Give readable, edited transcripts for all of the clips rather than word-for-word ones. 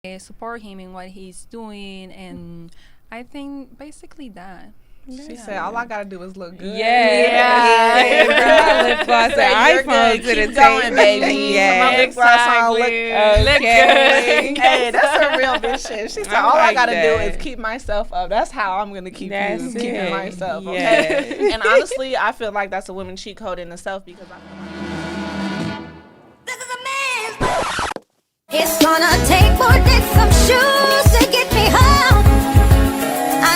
support him in what he's doing, and I think basically that. She said, "All I gotta do is look good." Yeah, bring my lip gloss and iPhone to the Keep going, table. baby. Yeah, My lip gloss on, look okay. Hey, that's a real bitch shit. She said, I all I like gotta do that. is keep myself up. That's how I'm gonna keep That's you keeping it. myself. Okay. Yes. And honestly, I feel like that's a women cheat code in itself because I feel like It's gonna take more than some shoes to get me home. I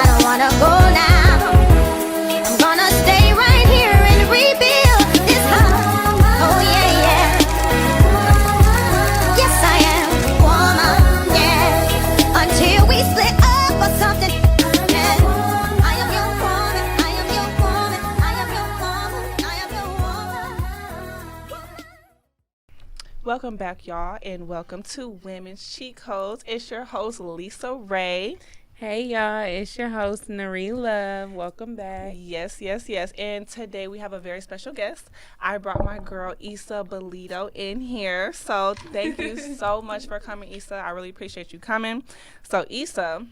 don't wanna go now. I'm gonna stay right here and rebuild this home. Oh yeah, yeah. Yes, I am, woman, yeah. Until we split up or something. Yeah. I am your woman, I am your woman, I am your woman, I am your woman. Welcome back, y'all, and welcome to Women's Cheat Codes. It's your host, Lisa Ray. Hey, y'all. It's your host, Nari Love. Welcome back. Yes. And today we have a very special guest. I brought my girl, Issa Bolito, in here. So thank you so much for coming, Issa. I really appreciate you coming. So, Issa, I'm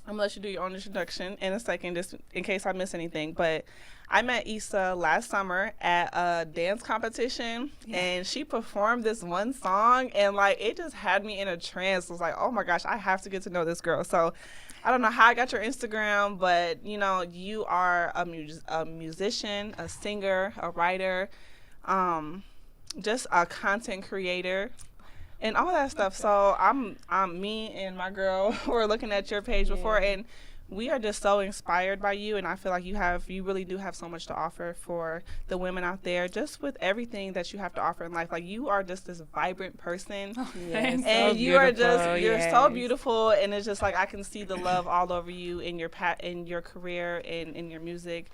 going to let you do your own introduction in a second, just in case I miss anything. But I met Issa last summer at a dance competition, and she performed this one song, and, like, it just had me in a trance. I was like, oh, my gosh, I have to get to know this girl. So I don't know how I got your Instagram, but, you know, you are a musician, a singer, a writer, just a content creator, and all that stuff. So I'm me and my girl were looking at your page before, and we are just so inspired by you, and I feel like you really do have so much to offer for the women out there, just with everything that you have to offer in life. Like, you are just this vibrant person, Yes, and so you are just beautiful, you're so yes. beautiful, and it's just like I can see the love all over you in your in your career and in your music.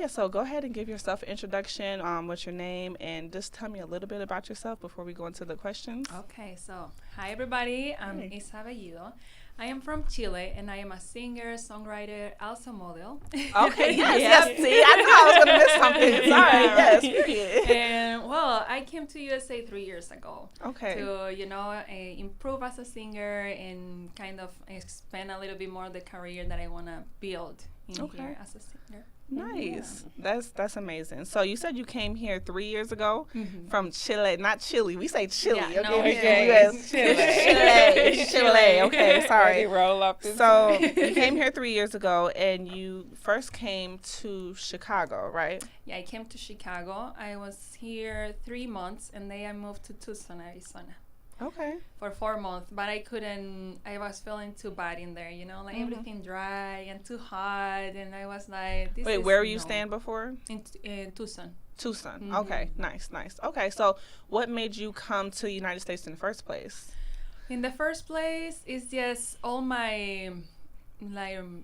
So go ahead and give yourself an introduction. What's your name, and just tell me a little bit about yourself before we go into the questions. Okay, so hi everybody, I'm Isa Bellido. I am from Chile, and I am a singer, songwriter, also model. Okay, yes. See, I knew I was gonna miss something. Sorry, yes, period. And well, I came to USA 3 years ago Okay. to improve as a singer and kind of expand a little bit more the career that I want to build in here as a singer. Nice. That's amazing. So you said you came here 3 years ago from Chile, not Chile. We say Chile. Yeah, no, okay. US. Chile. Chile. Okay, Let sorry. it roll off this So you came here 3 years ago, and you first came to Chicago, right? Yeah, I came to Chicago. I was here 3 months, and then I moved to Tucson, Arizona, Okay. for 4 months. But I was feeling too bad in there, like everything dry and too hot. And I was like, Wait, where were you staying before? In Tucson. Tucson. Okay, nice. Okay, so what made you come to the United States in the first place? In the first place, it's just all my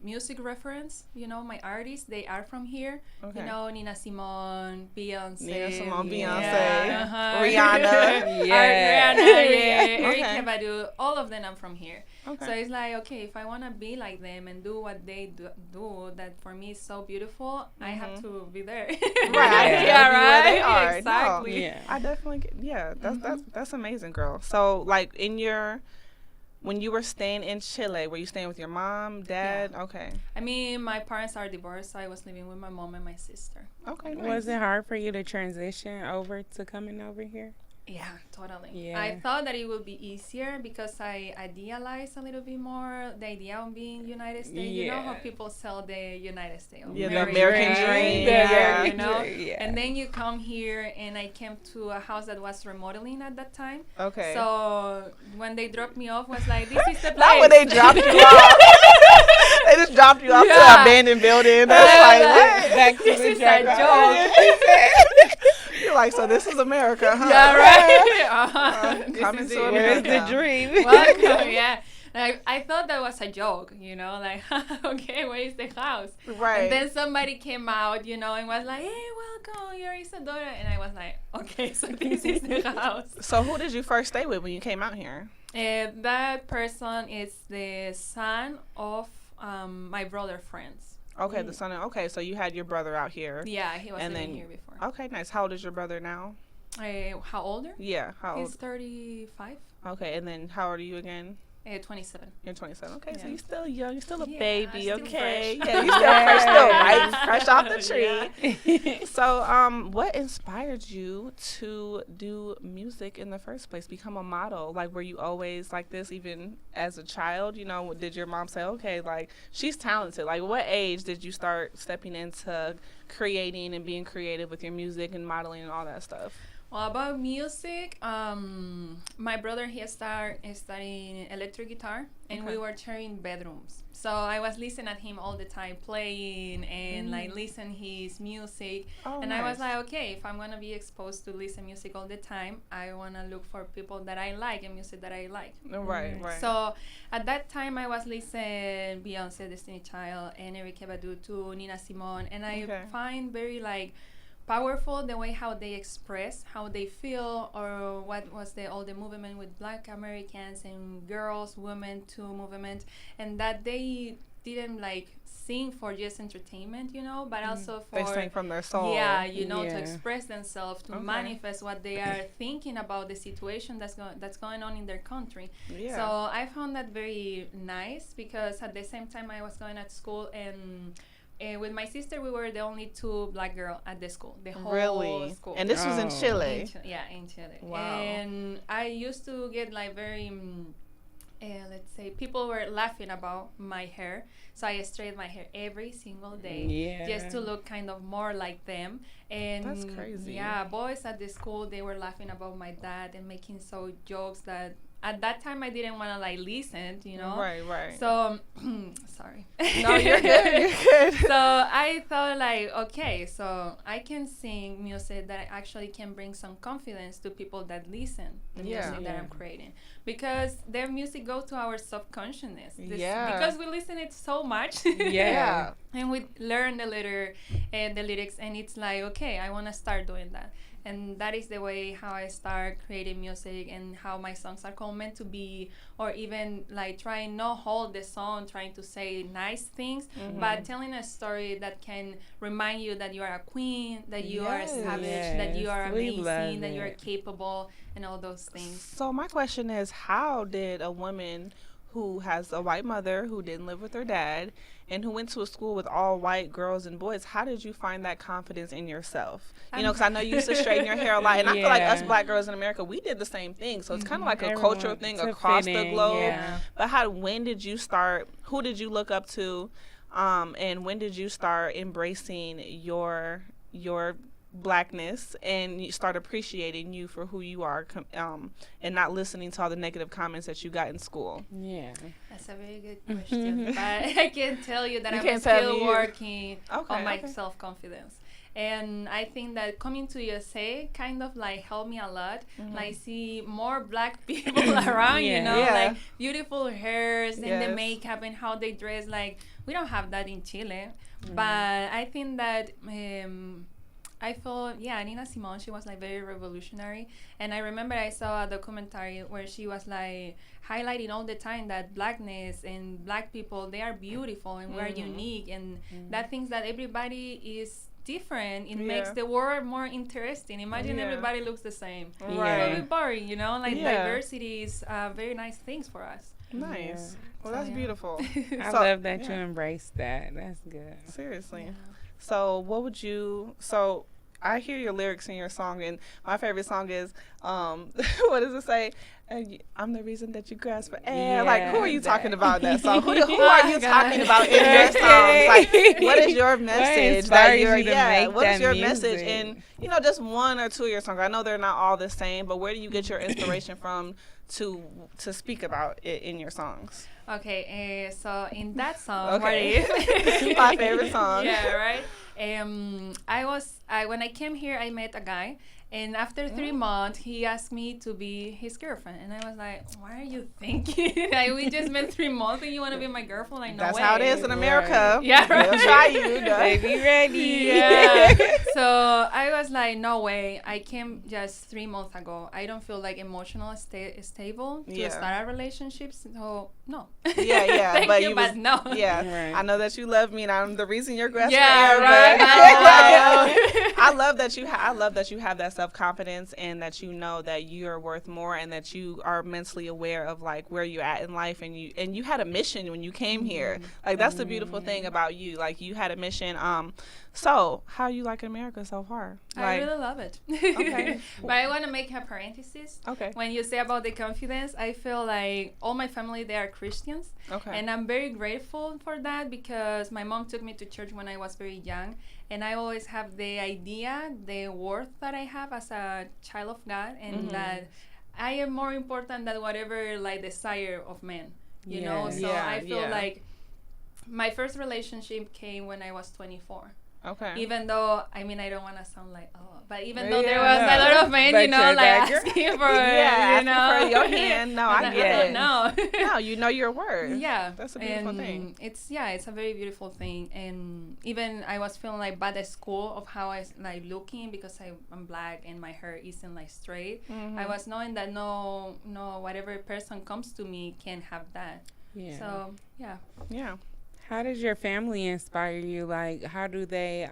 music reference. My artists, they are from here. Okay. Nina Simone, Beyonce. Nina Simone, Beyonce, Yeah, Rihanna. Rihanna, Okay. Erykah Badu, all of them are from here. Okay. So it's like, okay, if I want to be like them and do what they do, that for me is so beautiful, I have to be there. Right. Yeah, Be where they right. are. No. Exactly. Yeah. I definitely that's amazing, girl. So, like, when you were staying in Chile, were you staying with your mom, dad? Yeah. Okay. I mean, my parents are divorced, so I was living with my mom and my sister. Okay. Nice. Was it hard for you to transition over to coming over here? Yeah, totally. Yeah. I thought that it would be easier because I idealized a little bit more the idea of being United States. You know how Yeah. people sell the United States. Yeah, the American dream. Yeah, Yeah. Yeah. And then you come here, and I came to a house that was remodeling at that time. Okay. So when they dropped me off, was like, this is the place. Not when they dropped you off. They just dropped you off to an Yeah. abandoned building. That's like, what? Back to This the is a joke. joke. You're like, so this is America, huh? Yeah, right. This coming is to it. Where's America. the dream? Welcome, yeah. Like, I thought that was a joke, like, okay, where is the house? Right. And then somebody came out, and was like, hey, welcome, you're Isadora. And I was like, okay, so this is the house. So who did you first stay with when you came out here? That person is the son of my brother friends. Okay, the son of, okay, so you had your brother out here. Yeah, he was And living then- here before. Okay, nice. How old is your brother now? How older? Yeah, how He's old? 35. Okay, and then how old are you again? 27. You're 27. Okay, so Yeah. you're still young. You're still a Yeah, baby. still Okay, fresh. yeah, you're still fresh, still right, fresh off the tree. Yeah. So, what inspired you to do music in the first place? Become a model? Like, were you always like this, even as a child? You know, did your mom say, okay, like she's talented? Like, what age did you start stepping into creating and being creative with your music and modeling and all that stuff? Well, about music, my brother, he started studying electric guitar, and Okay. we were sharing bedrooms. So I was listening at him all the time, playing and like listen his music. Oh, And I was nice. like, okay, if I'm gonna be exposed to listen music all the time, I wanna look for people that I like and music that I like. Right, right. So at that time, I was listening Beyonce, Destiny Child, and Erykah Badu too, Nina Simone, and I Okay. find very like powerful the way how they express how they feel, or what was all the movement with Black Americans and girls, women too movement, and that they didn't like sing for just entertainment, you know, but also for They sang from their soul. yeah, you know, to Yeah. express themselves, to Okay. manifest what they are thinking about the situation that's going on in their country. Yeah. So I found that very nice, because at the same time I was going at school, and with my sister we were the only two black girls at the school, the whole Really? school. And this was in Oh. Chile. In yeah, in Chile. Wow. And I used to get like very let's say people were laughing about my hair, so I straightened my hair every single day, Yeah. just to look kind of more like them. And That's crazy. yeah, boys at the school, they were laughing about my dad and making so jokes that at that time I didn't want to like listen, you know. Right, right. So sorry. No, you're good. You're good. So I thought like, okay, so I can sing music that actually can bring some confidence to people that listen the Yeah. music that I'm creating, because their music goes to our subconsciousness. Yeah. Because we listen it so much. Yeah. And we learn the lyrics, and it's like, okay, I want to start doing that. And that is the way how I start creating music, and how my songs are called meant to be, or even like trying not hold the song, trying to say nice things, but telling a story that can remind you that you are a queen, that you are a Yes. savage, that you are Yes, we love amazing, that you are it. capable, and all those things. So my question is, how did a woman who has a white mother who didn't live with her dad and who went to a school with all white girls and boys, how did you find that confidence in yourself? You know, because I know you used to straighten your hair a lot, and I feel like us Yeah. black girls in America, we did the same thing. So it's kind of like a Everyone cultural thing to across fit the in, globe. yeah. But when did you start? Who did you look up to? And when did you start embracing your blackness and you start appreciating you for who you are, and not listening to all the negative comments that you got in school? Yeah. That's a very good question. But I can tell you that You I'm can't tell still me. working Okay, on my okay. self-confidence. And I think that coming to USA kind of like helped me a lot. Like see more black people around, you Yeah. know, Yeah. like beautiful hairs and the Yes. makeup and how they dress. Like we don't have that in Chile. But I think that I felt, yeah, Nina Simone, she was like very revolutionary. And I remember I saw a documentary where she was like highlighting all the time that blackness and black people, they are beautiful and we're unique, and that things that everybody is different. It makes Yeah. the world more interesting. Imagine Yeah. everybody looks the same. Right. It will be boring, you know? Like Yeah. diversity is very nice things for us. Nice. Well, So, that's yeah. beautiful. I So- love that you yeah. embrace that. That's good. Seriously. So what would you? So I hear your lyrics in your song, and my favorite song is, what does it say? I'm the reason that you grasp for air. Like, who are you Yeah, talking that. about in that song? Who are you Oh, God. talking about in your songs? Like, what is your message? That inspires you're, you to yeah, make what is that your message music? in, just one or two of your songs? I know they're not all the same, but where do you get your inspiration from to speak about it in your songs? Okay, so in that song, Okay. what is My favorite song. Yeah, right. When I came here, I met a guy, and after 3 months, he asked me to be his girlfriend, and I was like, "Why are you thinking? Like, we just met 3 months, and you want to be my girlfriend? Like, no That's way." how it is in America. Yeah, They'll right. try you. Baby ready. Yeah. So I was like, no way. I came just 3 months ago. I don't feel like emotionally stable to Yeah. start a relationship. So no. Yeah, yeah. Thank but you, you but was, no. Yeah. Right. I know that you love me, and I'm the reason you're grasping Yeah, air, right. but- I know. I love that you. I love that you have that self-confidence and that you know that you're worth more and that you are mentally aware of like where you're at in life, and you had a mission when you came here. Like that's the beautiful thing about you. Like you had a mission. So how you like America so far? I really love it. Okay. But I want to make a parenthesis. Okay. When you say about the confidence, I feel like all my family, they are Christians. Okay. And I'm very grateful for that because my mom took me to church when I was very young. And I always have the idea, the worth that I have as a child of God, and that I am more important than whatever like desire of men, you know? So I feel like my first relationship came when I was 24. Okay. Even though, I mean, I don't want to sound like, but even though there was a lot of men, But you know, you're like that girl. asking for, Yeah, you know. asking for your hand. No, I get it. No. No, you know your worth. Yeah. That's a beautiful and thing. It's a very beautiful thing. And even I was feeling like bad at school of how I like looking because I'm black and my hair isn't like straight. I was knowing that no, whatever person comes to me can have that. Yeah. So, yeah. Yeah. How does your family inspire you? Like, how do they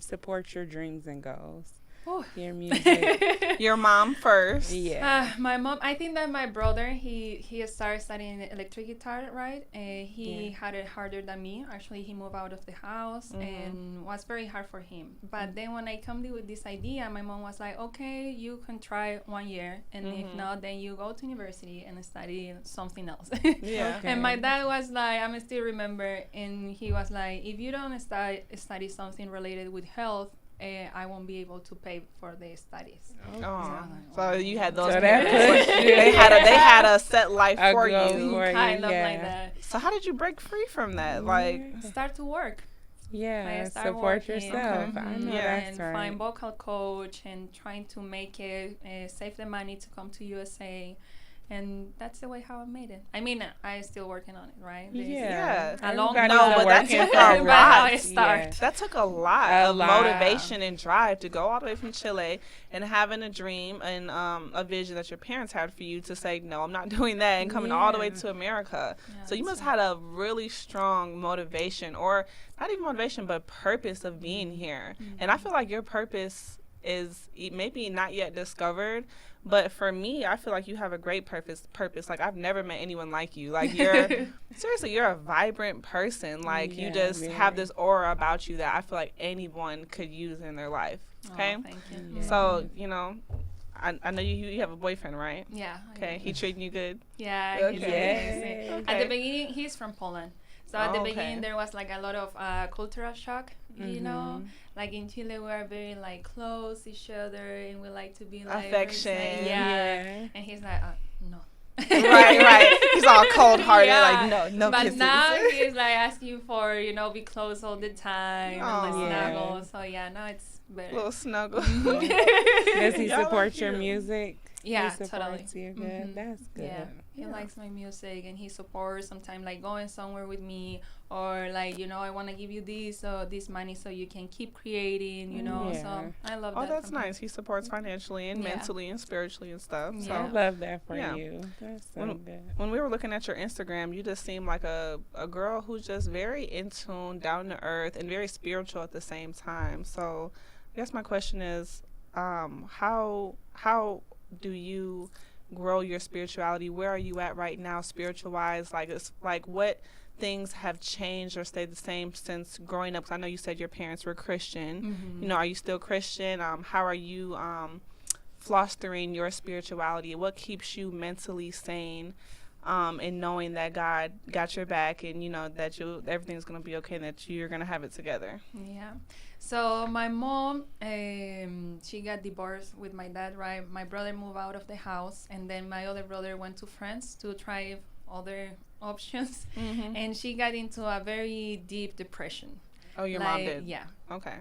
support your dreams and goals? Oh. Your music. Your mom first. Yeah. My mom, I think that my brother, he started studying electric guitar, right? He had it harder than me. Actually, he moved out of the house and was very hard for him. But then when I come with this idea, my mom was like, okay, you can try 1 year. And if not, then you go to university and study something else. Yeah. Okay. And my dad was like, I still remember, and he was like, if you don't study something related with health, I won't be able to pay for the studies. Oh. So you had those So parents. that pushed you. they had a set life A for goal you. for you, Kind of yeah. like that. So how did you break free from that? Like, Start to work. Yeah, I start support working. yourself. I know Yeah. that's And right. find vocal coach and trying to make it, save the money to come to USA. And that's the way how I made it. I mean, I still working on it, right? Yeah. A long Everybody's No, but that working took for a it. But how lot. I start. Yeah. that took a lot A of lot. motivation and drive to go all the way from Chile and having a dream and a vision that your parents had for you to say, no, I'm not doing that, and coming all the way Yeah. to America. Yeah, So you that's must have had a really strong motivation, or not even motivation, but purpose of being here. And I feel like your purpose is maybe not yet discovered, but for me, I feel like you have a great purpose. Like I've never met anyone like you. Like you're seriously, you're a vibrant person. Like you Yeah, just very. have this aura about you that I feel like anyone could use in their life. Okay, Oh, thank you. Yeah. so you know, I know you have a boyfriend, right? Yeah. I Okay, do. he treating you good. Yeah. He's Okay. amazing. Okay. At the beginning, he's from Poland. So at the Okay. beginning, there was like a lot of cultural shock, you know? Like in Chile, we are very like close each other and we like to be like very Affection. safe. Yeah. And he's like, no. right. He's all cold-hearted, Yeah. like no But kisses. now he's like asking for, be close all the time and Aw. like Yeah. snuggle. So yeah, now it's better. Little snuggle. Does he Y'all are support your cute. music? Yeah, He supports totally. you good. Mhm. That's good. Yeah, he Yeah. likes my music and he supports sometimes like going somewhere with me or like, I want to give you this money so you can keep creating, Yeah. So I love Oh, that. that's from him. nice. He supports financially and Yeah. mentally and spiritually and stuff. So I Yeah. love that for Yeah. you. That's so When- good. when we were looking at your Instagram, you just seem like a girl who's just very in tune, down to earth, and very spiritual at the same time. So I guess my question is, how do you grow your spirituality? Where are you at right now, spiritual wise? Like, it's like what things have changed or stayed the same since growing up? 'Cause I know you said your parents were Christian. Mhm. Are you still Christian? How are you fostering your spirituality? What keeps you mentally sane? And knowing that God got your back, and that everything's gonna be okay, and that you're gonna have it together. Yeah. So my mom, she got divorced with my dad, right? My brother moved out of the house, and then my other brother went to France to try other options, and she got into a very deep depression. Oh, your mom did. Yeah. Okay.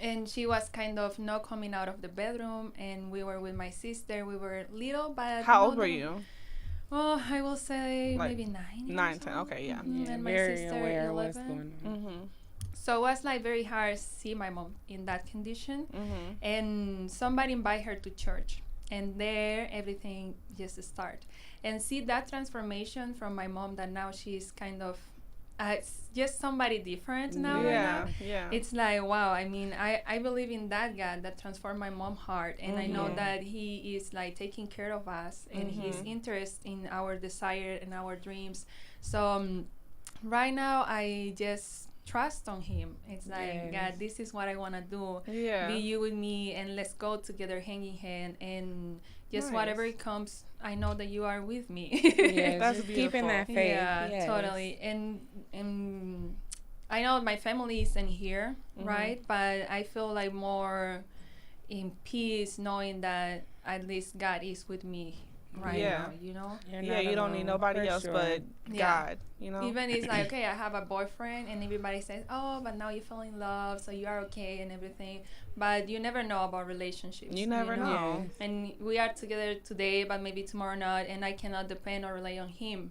And she was kind of not coming out of the bedroom, and we were with my sister. We were little, but How old not were that- you? Oh, I will say Like maybe 9. 9, 10. Okay, yeah. Mhm, Yeah, and my very sister aware of 11. what's going on. So it was like very hard to see my mom in that condition. And somebody invite her to church, and there everything just start and see that transformation from my mom, that now she's kind of it's just somebody different now. Right Yeah, now. yeah. It's like, wow, I mean, I believe in that God that transformed my mom's heart, and I know that He is like taking care of us, and He's interested in our desire and our dreams. So right now, I just trust on Him. It's like, God, this is what I want to do. Yeah. Be you with me, and let's go together hand in hand, and just Nice. whatever it comes, I know that you are with me. Yes, That's just beautiful. keeping that faith. Yeah, yes. totally. And I know my family isn't here, right? But I feel like more in peace knowing that at least God is with me right Yeah. now, you know? You're Yeah, not you don't need alone, nobody for else sure. but Yeah. God, you know? Even it's like, okay, I have a boyfriend, and everybody says, oh, but now you fell in love, so you are okay and everything. But you never know about relationships. You never know. And we are together today, but maybe tomorrow not, and I cannot depend or rely on him,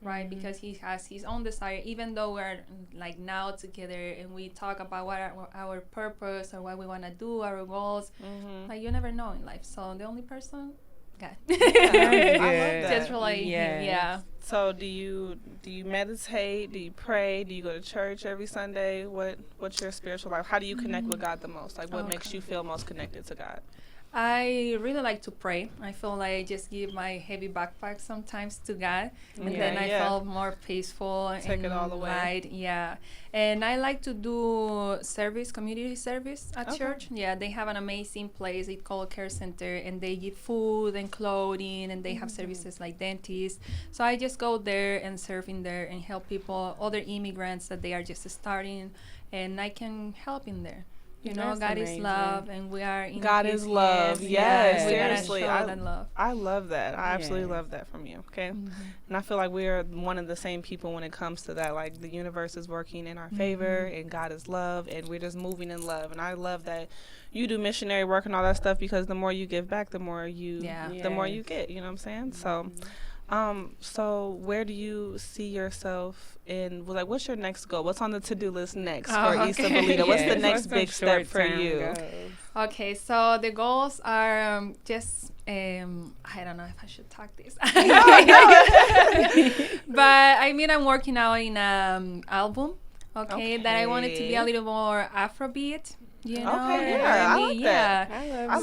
right? Because he has his own desire, even though we're like now together and we talk about what our purpose or what we want to do, our goals. Like, you never know in life. So the only person, God. I love that. Just rely on him, Yes. yeah. So do you meditate? Do you pray? Do you go to church every Sunday? What's your spiritual life? How do you connect with God the most? Like, what makes you feel most connected to God? I really like to pray. I feel like I just give my heavy backpack sometimes to God, and then I Yeah. feel more peaceful. Take and it all the way. light. Yeah, and I like to do service, community service at Okay. church. Yeah, they have an amazing place. It's called Care Center, and they give food and clothing, and they have services like dentists. So I just go there and serve in there and help people, other immigrants that they are just starting, and I can help in there. You know, That's God amazing. is love, and we are in God His is love. hands. Yes, we gotta seriously. show that love. I love that. I absolutely Yeah. love that from you. Okay. And I feel like we're one of the same people when it comes to that. Like, the universe is working in our favor, and God is love, and we're just moving in love. And I love that you do missionary work and all that stuff, because the more you give back, the more you the more you get. You know what I'm saying? So. So where do you see yourself in? Like, what's your next goal? What's on the to-do list next for Issa Okay. Belita? What's the Yes, next what's some big step for short-term you? goals? Okay, so the goals are just I don't know if I should talk this. But I mean, I'm working out in album. Okay, that I wanted to be a Okay. little more Afrobeat. You know, Okay, yeah, I R&B, like that. I love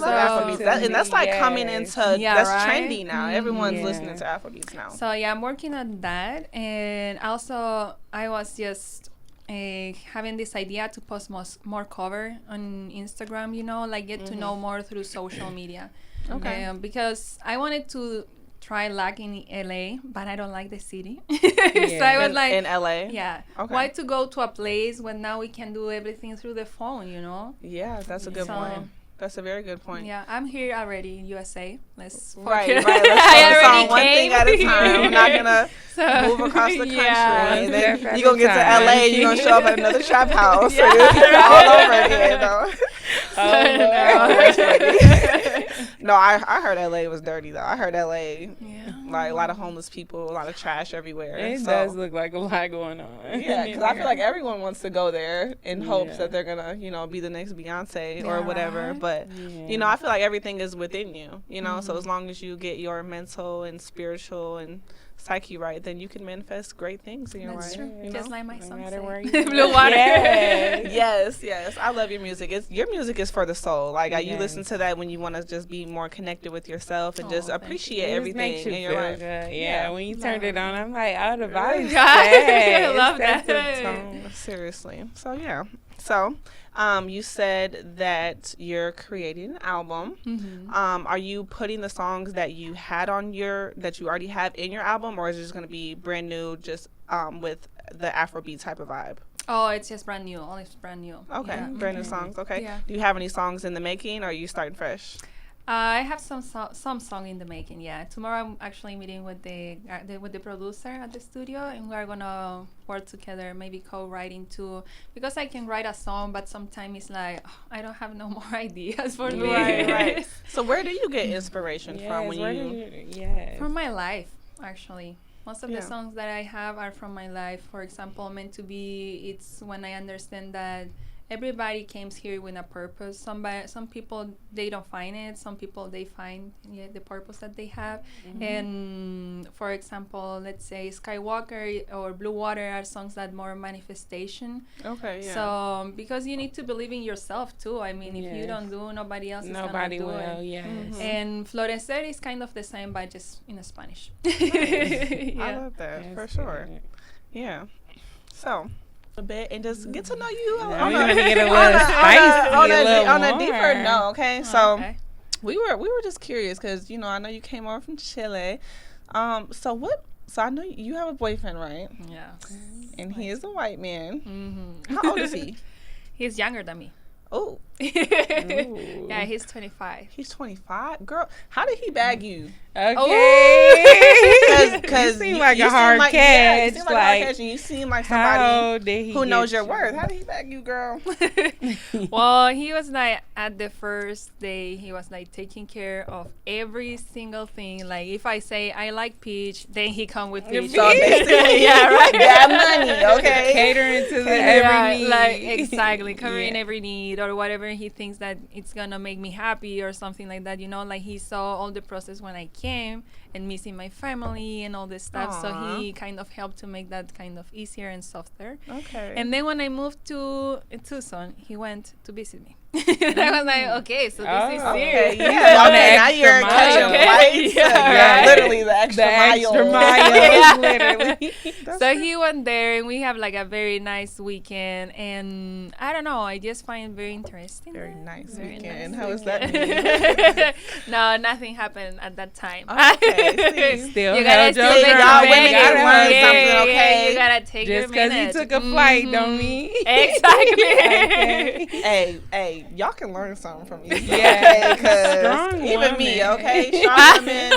So- Afrobeats. And that's like coming Yes. into Yeah, that's right? trendy now. Everyone's Yeah. listening to Afrobeats now. So yeah, I'm working on that, and also I was just having this idea to post more cover on Instagram. You know, like get to know more through social media. Okay. Because I wanted to try luck in LA, but I don't like the city. So Yeah. I was like, in LA. yeah, Okay. why to go to a place when now we can do everything through the phone? You know. Yeah, that's a good So- point. That's a very good point. Yeah, I'm here already in USA. Let's Right, focus. right. Let's I focus already on one thing came. at a time. We're not gonna So, move across the country. Yeah. And One then step at you're gonna a get to time. LA and you're gonna show up at another trap house. Yeah. So you're all over again, though. No, I heard LA was dirty though. I heard LA Yeah. like a lot of homeless people, a lot of trash everywhere. It so, does look like a lot going on. Yeah, because I feel like everyone wants to go there in hopes Yeah. that they're gonna, be the next Beyonce or Yeah, whatever. right? But Yeah. I feel like everything is within you. So as long as you get your mental and spiritual and psyche right, then you can manifest great things in your That's life. true. Just like my No song matter say. where you Blue go. water. Yes. Yes, I love your music. Your music is for the soul. Like you Yes. listen to that when you want to just be more connected with yourself and just thank you. appreciate It just everything makes you in your feel life. good. Yeah. Yeah, when you turned it on, I'm like, oh, the vibe's Yeah. set. I love It sets the that. tone. Seriously. So yeah. So, you said that you're creating an album. Are you putting the songs that you had that you already have in your album, or is it just going to be brand new, just with the Afrobeat type of vibe? Oh, it's just brand new. All it's brand new. Okay, Yeah. brand new songs. Okay. Yeah. Do you have any songs in the making, or are you starting fresh? I have some song in the making. Yeah, tomorrow I'm actually meeting with the producer at the studio, and we're gonna work together, maybe co-writing too. Because I can write a song, but sometimes it's like I don't have no more ideas for me. Right. So where do you get inspiration from when where you? did yes. From my life, actually. Most of Yeah. the songs that I have are from my life. For example, Meant to Be, it's when I understand that everybody comes here with a purpose. Some people they don't find it. Some people they find the purpose that they have. And for example, let's say Skywalker or Blue Water are songs that more manifestation. Okay, yeah. So because you need to believe in yourself too. I mean, if you Yes. don't do, nobody else is Nobody gonna do will. it. Yes. And Florecer is kind of the same, but just in Spanish. I Yeah. love that for That's sure. good. Yeah. So a bit and just get to know you Now we gonna get a little spicy, on a little a deeper more. note. Okay, so Okay. we were just curious because I know you came over from Chile. So what? So I know you have a boyfriend, right? Yeah. And he is a white man. Mm-hmm. How old is he? He's younger than me. Oh, Yeah, he's 25. he's 25. Girl, how did he bag you? Okay. Because you seem like a hard catch. you seem like a hard catch, and you seem like somebody How did he who knows get your you? worth. How did he bag you, girl? Well, he was like at the first day, he was like taking care of every single thing. Like if I say I like peach, then he come with peach. So basically, yeah, right. That money, okay. Catering to the Yeah, every need. like exactly covering Yeah. every need or whatever he thinks that it's gonna make me happy or something like that. Like he saw all the process when I came and missing my family and all this stuff. So Aw. he kind of helped to make that kind of easier and softer. Okay. And then when I moved to Tucson, he went to visit me. And I was like, okay, so this is Oh, serious. Okay, yeah, On the okay, now extra you're mile. catching Okay, flights. yeah, Yeah, right. literally the extra The mile. extra mile, Yeah. literally. So he went there and we have like a very nice weekend. And I don't know, I just find it very interesting. Very nice Very weekend. nice How was that? weekend. No, nothing happened at that time. Okay, see. Still You gotta held still your take y'all ground. your women minute. gotta learn Yeah, something, yeah, okay? You gotta take your Just because he minute. took a flight don't Mhm. mean. Exactly. Hey, y'all can learn something from me. Yeah. Because Strong even me, woman. okay? Strong women.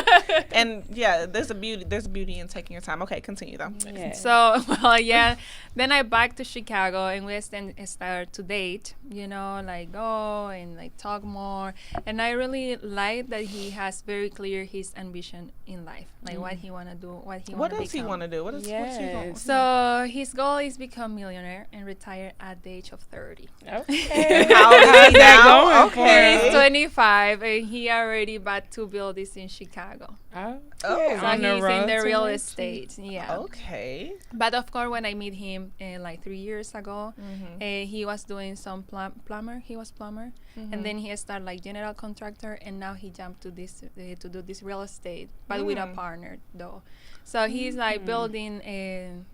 And yeah, there's a beauty in taking your time. Okay, continue though. Yeah. So, well, yeah. Then I back to Chicago and we start to date, like go and like talk more. And I really like that he has very clear his ambition in life, like what he want to do, what he What want to does he become. want to do? What's he going? Yes. So his goal is become millionaire and retire at the age of 30. Okay. How old is he How's that now? going Okay. He's 25 and he already bought 2 buildings in Chicago. Oh, Oh. yeah, So on he's road in the to real it. estate. Yeah. Okay. But of course, when I meet him like 3 years ago, Mm-hmm. he was doing some plumber. He was plumber, and then he started like general contractor, and now he jumped to this to do this real estate, but with a partner though. So he's like building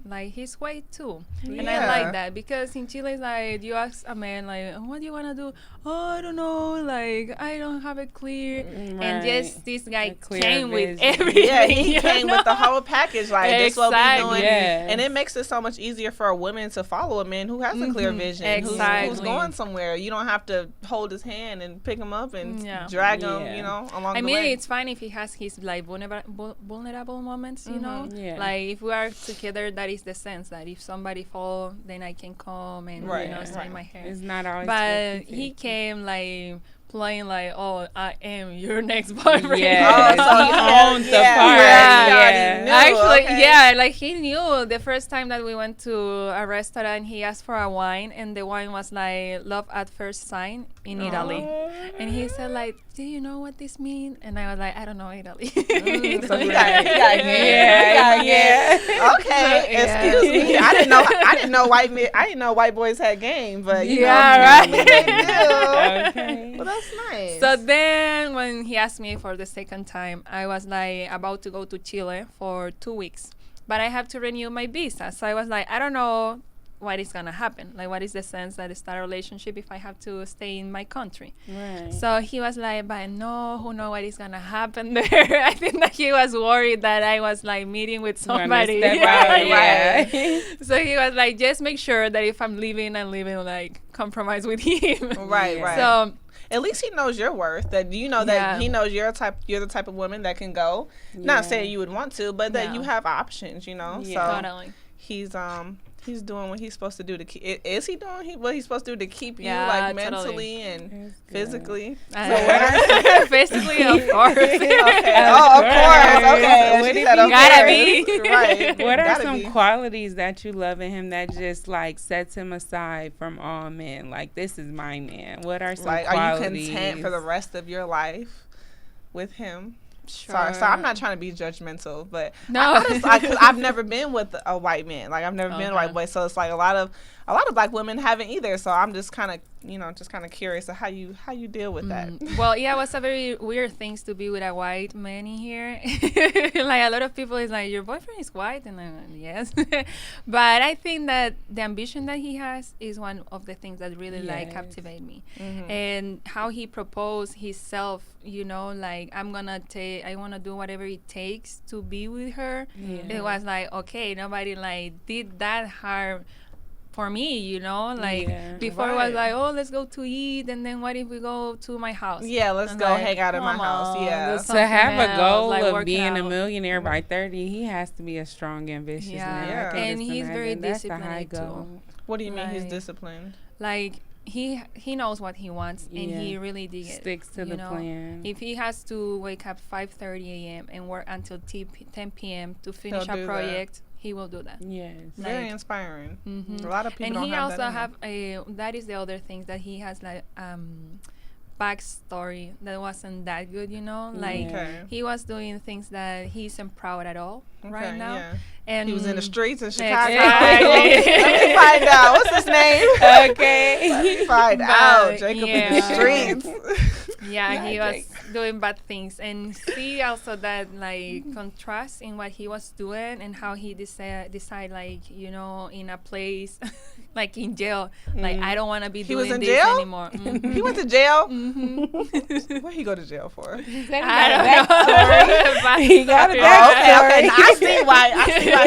like his way too, and I Yeah. like that because in Chile, it's like you ask a man like, "What do you wanna do?" "Oh, I don't know. Like I don't have it clear." And just this guy A clear came with vision. everything. Yeah, he you came with the know? whole package. Like this what we Exactly. doing, Yes. and it makes it so much easier for a woman to follow a man who has a clear vision, who's Exactly. going somewhere. You don't have to hold his hand and pick him up and Yeah. drag him, Yeah. along I the mean, way. it's fine if he has his like vulnerable moments, you know. Yeah. Like if we are together, that is the sense that if somebody fall, then I can come and Right, straighten right. my hair. It's not always. But he 50-50. came like playing like, "Oh, I am your next boyfriend." Yes, Oh, so he yeah, owns the yeah, part. yeah. He already knew, Actually, okay. yeah, like he knew the first time that we went to a restaurant, he asked for a wine, and the wine was like love at first sight in Italy. And he said like, "Do you know what this means?" And I was like, "I don't know Italy." So he got Yeah, yeah. Okay, Yeah. excuse me. I didn't know white boys had game, but you Yeah, know, right. they do. Okay. Well, that's nice. So then when he asked me for the second time, I was like about to go to Chile for 2 weeks, but I have to renew my visa. So I was like, I don't know what is gonna happen. Like, what is the sense that I start a relationship if I have to stay in my country? Right. So he was like, but no, who know what is gonna happen there? I think that he was worried that I was like meeting with Wanna somebody. step Yeah, out, yeah. yeah. So he was like, just make sure that if I'm leaving like compromise with him. right, right. So at least he knows your worth. That you know that Yeah. he knows you're the type of woman that can go. Yeah. Not saying you would want to, but that No. you have options. Yeah. So totally. he's He's doing what he's supposed to do to keep. Is he doing what he's supposed to do to keep you Yeah, like totally. mentally and That's good. physically? Basically, of course. Okay. Oh, of course. Okay. What She did said, he of Gotta course. be. Right. What are Gotta some be. qualities that you love in him that just like sets him aside from all men? Like, this is my man. What are some Like, qualities? are you content for the rest of your life with him? Sure. Sorry, I'm not trying to be judgmental, but No. cause I've never been with a white man. Like, I've never been a Okay. white boy, so it's like a lot of black women haven't either. So I'm just kind of curious of how you deal with that. Well, yeah, it was a very weird thing to be with a white man in here. Like, a lot of people is like, your boyfriend is white, and I'm like, yes. But I think that the ambition that he has is one of the things that really like Yes. captivate me, Mhm. and how he proposed himself. You know, like, I want to do whatever it takes to be with her. Yeah. It was like, okay, nobody like did that hard for me, you know, like Yeah. before it was Right. like, oh, let's go to eat, and then what if we go to my house? Yeah, let's I'm go like, hang out at my come house. on, Yeah. let's- To have something a goal else, like of working being a out. millionaire by 30, he has to be a strong, ambitious Yeah, man. I Yeah. can and just he's very imagine. That's a high disciplined goal. too. What do you mean he's Like- disciplined? Like he knows what he wants, and he Yeah. really dig it. Sticks to you the know? plan. If he has to wake up 5:30 a.m. and work until 10 p.m. to finish He'll do a that. project, he will do that. Yes. Very Like- inspiring. Mhm. A lot of people And don't he have also that in have a that is the other thing that he has like backstory that wasn't that good, you know, like Okay. he was doing things that he isn't proud at all right Okay, now, yeah. and He was in the streets in Chicago. Exactly. Let me find out. What's his name? Okay. Let me find But, out. Jacob in the yeah. streets. yeah, he was Magic. doing bad things, and see also that like contrast in what he was doing and how he decide like, you know, in a place like in jail, like I don't want to be He doing was in this jail? anymore. Mhm. He went to jail. Mhm. What he go to jail for? I don't know. He got a Backstory. backstory. Okay. Now I see why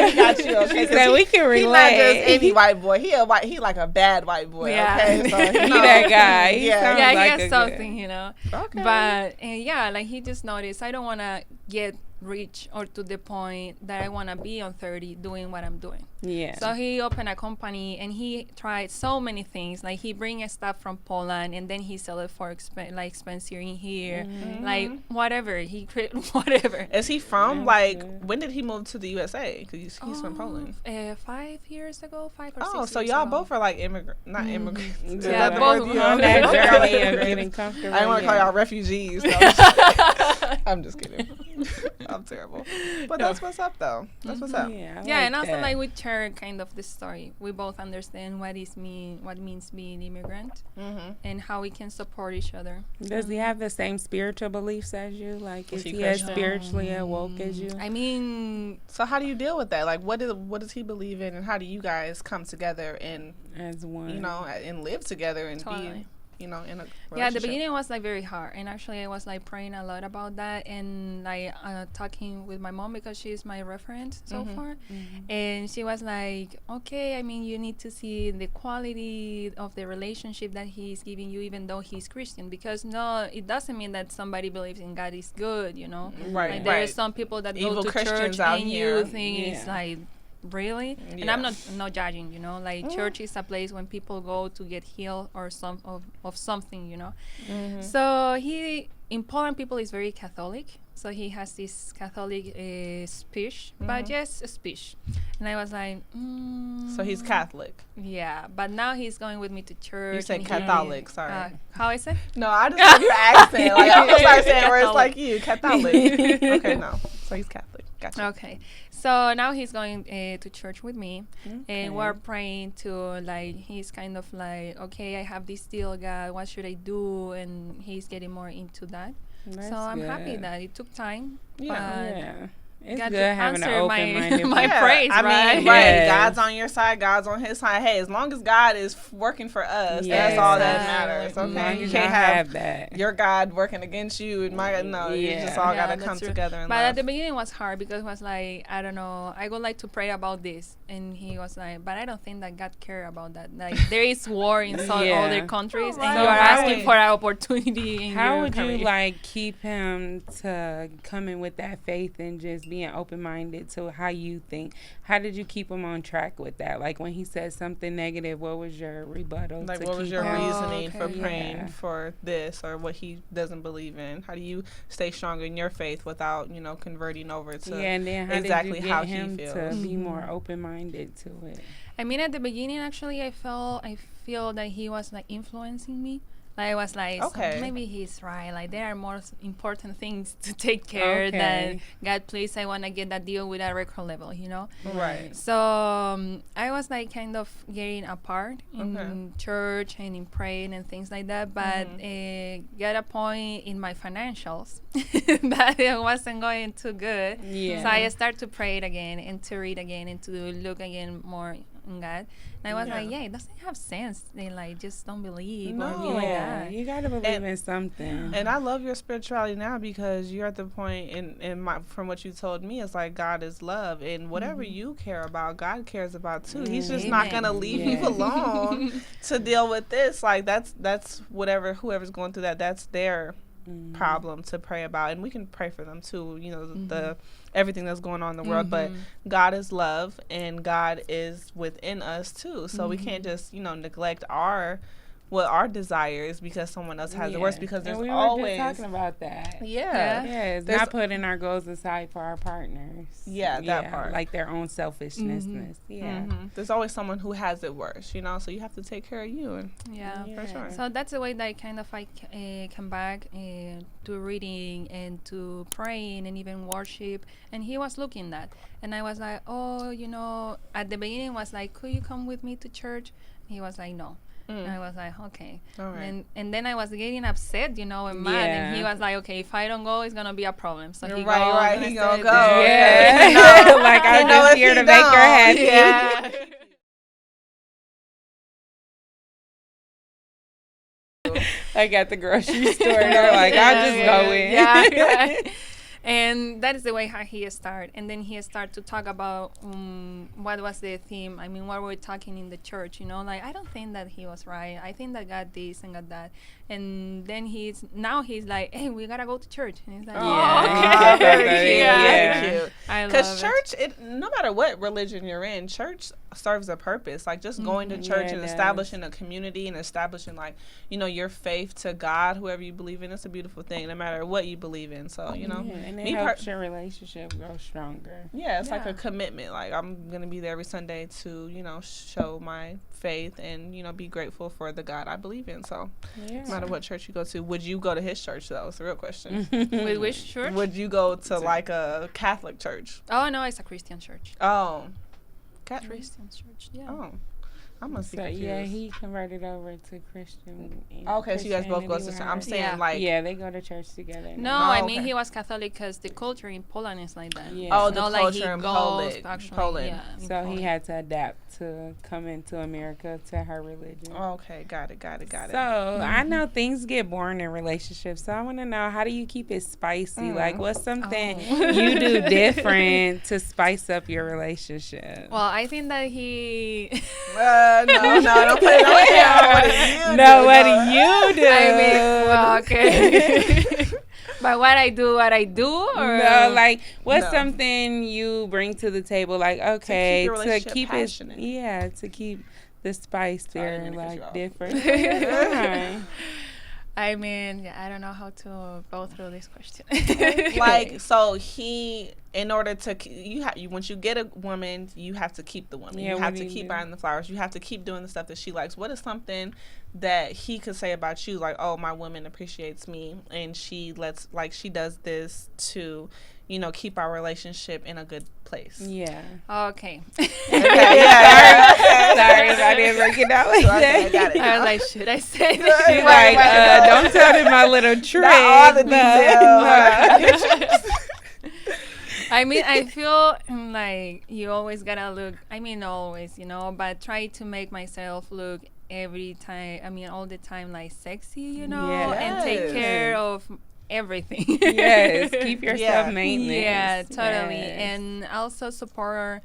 he got you. Okay, She 'cause said we he can not just relate. any white boy. He like a bad white boy. Yeah. Okay, so He that guy. He Yeah. sounds Yeah, he like has a something, you know. Okay. But yeah, like he just noticed I don't want to get rich or to the point that I want to be on 30 doing what I'm doing. Yeah. So he opened a company and he tried so many things. Like he bring stuff from Poland and then he sell it for expensive in here. Like whatever he create whatever. Is he from That's like? good. When did he move to the USA? Because he's from Poland. 5 years ago, 5 or 6 Oh, years so y'all ago. both are like not immigrants. Is Yeah, that the both word of you on them. use? that Okay. journey of getting comfortable. I didn't want to call yeah. y'all refugees. No, I'm just kidding. I'm terrible. But that's what's up, though. That's what's up. Yeah, I Yeah, and also that. like we share kind of the story. We both understand what means being immigrant, Mm-hmm. and how we can support each other. Does he have the same spiritual beliefs as you? Like, Is is he he as Christian? spiritually awoke as you? I mean, So how do you deal with that? Like, what does he believe in, and how do you guys come together and As one. and live together and Totally. be in a relationship? yeah, the beginning was like very hard, and actually I was like praying a lot about that, and like talking with my mom because she's my reference so far, and she was like, okay, I mean, you need to see the quality of the relationship that he's giving you, even though he's Christian, because no, it doesn't mean that somebody believes in God is good, you know. Right, Like there are right. some people that Evil go to Christians church out and here. you think it's Yeah. like really, and Yeah. I'm not judging, you know, like church is a place when people go to get healed or some of something, you know. So he in Poland people is very Catholic, so he has this Catholic speech, but just a speech, and I was like, So he's Catholic. yeah, but now he's going with me to church. You said and he- Catholic. Sorry. how I say? No, I just love your accent. Like I'm gonna start saying words Catholic. like you, Catholic. Okay, no. So he's Catholic. Gotcha. Okay, so now he's going to church with me, Okay. and we're praying to like he's kind of like, okay, I have this deal, God, what should I do? And he's getting more into that. That's so I'm happy good. that it took time. Yeah. but Yeah. It's God good to having an answer my- open-minded my person. praise, I right? mean, right. Yes. God's on your side. God's on his side. Hey, as long as God is working for us, that's Yes. all that Exactly. matters. As long Okay, you as can't y'all have that. your God working against you and my no. You Yeah. just all Yeah, gotta that's come true. together in But love. at the beginning it was hard because it was like, I don't know, I would like to pray about this, and he was like, but I don't think that God care about that. Like there is war in some Yeah. other countries, Right. and you are So asking right. for an opportunity. In How your would you career. like keep him to come in with that faith and just being open-minded to how you think. How did you keep him on track with that? Like when he said something negative, what was your rebuttal? Like, to what was keep your him- reasoning for okay. praying Yeah. for this or what he doesn't believe in? How do you stay strong in your faith without, converting over to Yeah, and then how exactly did you how get he him feels? to be more open-minded to it? I mean, at the beginning, actually, I feel that he was like influencing me. Like I was like, Okay. so maybe he's right. Like there are more important things to take care than Okay. God. Please, I want to get that deal with a record level. Right. So I was like kind of getting apart in Okay. church and in praying and things like that. But got a point in my financials that it wasn't going too good. Yeah. So I started to pray it again and to read again and to look again more in God. And I was like, Yeah. it doesn't have sense. They like just don't believe or No. be like Yeah, that. you gotta believe And- in something. And I love your spirituality now because you're at the point from what you told me, it's like God is love, and whatever you care about, God cares about too. He's just not Amen. gonna leave Yeah. you alone to deal with this. Like that's whoever's going through that's their problem to pray about, and we can pray for them too. The everything that's going on in the world, but God is love, and God is within us too. So we can't just neglect our desires because someone else has it worse, because And there's we were always just talking about that. yeah. Yes, There's- not putting our goals aside for our partners. Yeah, that part. Like their own selfishness. Yeah. There's always someone who has it worse, so you have to take care of you. And Yeah. for sure. So that's the way that I kind of come back to reading and to praying and even worship. And he was looking that, and I was like, at the beginning was like, could you come with me to church? He was like, no. And I was like, okay. All right. And then I was getting upset, and mad. And he Yeah. was like, okay, if I don't go, it's gonna be a problem. So he Right, goes, right, and I he gonna stayed go. there. Yeah. Like I'm know just if here he to make her don't. happy. Yeah. Like at the grocery store, they're like, I'll just go in. Yeah. And that is the way how he started. And then he started to talk about what was the theme. I mean, what were we talking in the church, Like, I don't think that he was right. I think that God this and God that. And then he's like, hey, we got to go to church. And he's like, Yeah. okay. Very cute. Yeah. Very cute. I Because love church, no matter what religion you're in, church serves a purpose. Like just going to church Yeah, and it establishing a community and establishing your faith to God, whoever you believe in. It's a beautiful thing, no matter what you believe in. So Yeah, and it me helps your relationship grow stronger. yeah, it's like Yeah. a commitment. Like I'm gonna be there every Sunday to show my faith and be grateful for the God I believe in. So Yeah. no matter what church you go to, would you go to his church though? It's a real question. With which church? Would you go to like a Catholic church? Oh, no, it's a Christian church. Oh. Christian church, yeah. Oh. I must be So confused. yeah, he converted over to Christian. Okay, so you guys both go to Christianity church. I'm with her. saying Yeah. like Yeah, they go to church together. No, Oh, I mean okay. he was Catholic because the culture in Poland is like that. Yeah. Oh, the Not like he culture in goes Poland. actually, Poland. yeah, in So he Poland. had to adapt to come into America to her religion. Okay, got it. So I know things get boring in relationships. So I want to know, how do you keep it spicy? Like, what's something Oh. you do different to spice up your relationship? Well, I think that he. no, don't put it on him. What do you No, do? what do you do? I mean, well, okay. But what I do, or No, like what's No. something you bring to the table? Like, okay, your to relationship keep it, passionate. yeah, to keep the spice Sorry, I there, didn't mean to cut you like off. different. Fine. I mean, I don't know how to go through this question. Like, so in order to once you get a woman, you have to keep the woman. Yeah, you what have do to you keep do? buying the flowers. You have to keep doing the stuff that she likes. What is something that he could say about you? Like, oh, my woman appreciates me, and she does this to, keep our relationship in a good place. Yeah. Okay. Okay, yeah. Sorry if I didn't break it down like Okay, I that. got it. I was like, should I say this? She's Right, like, right. don't tell them my little trick. Not all the No, details. I mean, I feel like you always gotta look. I mean, always, but try to make myself look every time. I mean, all the time, like sexy, and take Yes. care of everything. yes, keep your Yeah. self-maintenance. Yeah, totally. Yes. And also support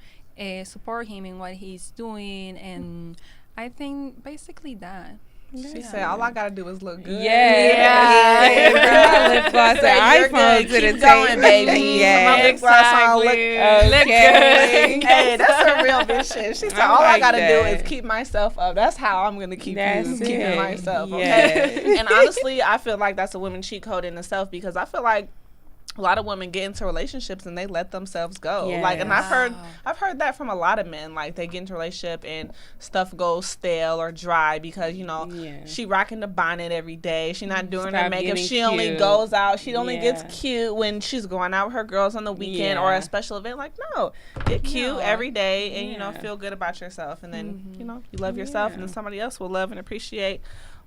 him in what he's doing. And I think basically that. She said, all I gotta do is look good. Yeah. Bring my lip gloss and You're iPhone good. to the Keep going, table. baby. Yeah. My lip gloss on, look Okay. Hey, that's a real bitch shit. She said, I all I like gotta do that. is keep myself up. That's how I'm gonna keep That's keeping it. myself. Okay. Yes. And honestly, I feel like that's a women cheat code in itself because I feel like a lot of women get into relationships and they let themselves go. Yeah. Like, and I've heard that from a lot of men. Like, they get into a relationship and stuff goes stale or dry because Yeah. she rocking the bonnet every day. She not doing her Stop makeup. getting She only cute. goes out. She only Yeah. gets cute when she's going out with her girls on the weekend or Yeah. a special event. Like, no, get cute No. every day and Yeah. feel good about yourself. And then you love yourself, and then somebody else will love and appreciate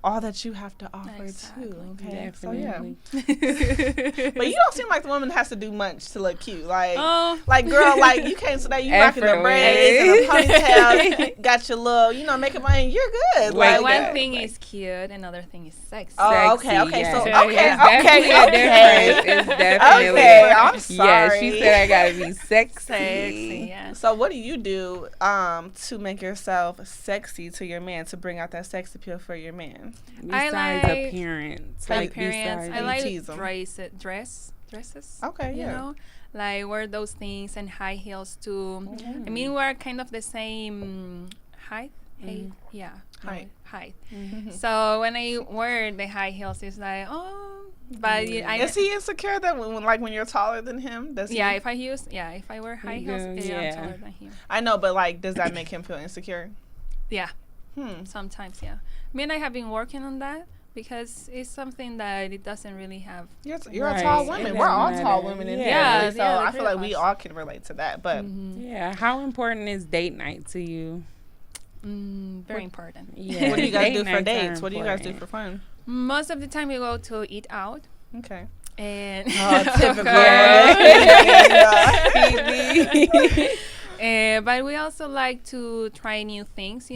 all that you have to offer too. Okay, so yeah. Definitely. But you don't seem like the woman that has to do much to look cute. Like, Oh. like girl, like you came today, you rocking the Effortless. braids and a ponytail, got your little, makeup on, you're good. Wait, Like, One that. thing is cute, another thing is sexy. Oh, Sexy, okay, yes. so So okay, it's definitely a difference. It's definitely Okay, I'm Yeah, sorry. she said I gotta be sexy. Sexy, yeah. So what do you do to make yourself sexy to your man, to bring out that sex appeal for your man? Besides like appearance, Appearance. I like tease 'em. dresses. Okay, You yeah. know, like wear those things and high heels too. Mm-hmm. I mean, we're kind of the same height. Yeah. Height. Height. Mm-hmm. So when I wear the high heels, it's like, oh, but Is he insecure that when you're taller than him? Does he? yeah, if I wear high heels, Yeah. I'm taller than him. I know, but like, does that make him feel insecure? Yeah, Hmm. sometimes, yeah. I mean, I have been working on that because it's something that it doesn't really have. You're a Right. tall It woman. doesn't We're all matter. tall women in Yeah. here. Yeah, really, so yeah, the I three feel like of we us. all can relate to that. But Yeah, how important is date night to you? Very important. Yeah. what do you guys Date do for nights are dates? What do you guys do important. for fun? Most of the time, we go to eat out, Okay. and Typical. but we also like to try new things,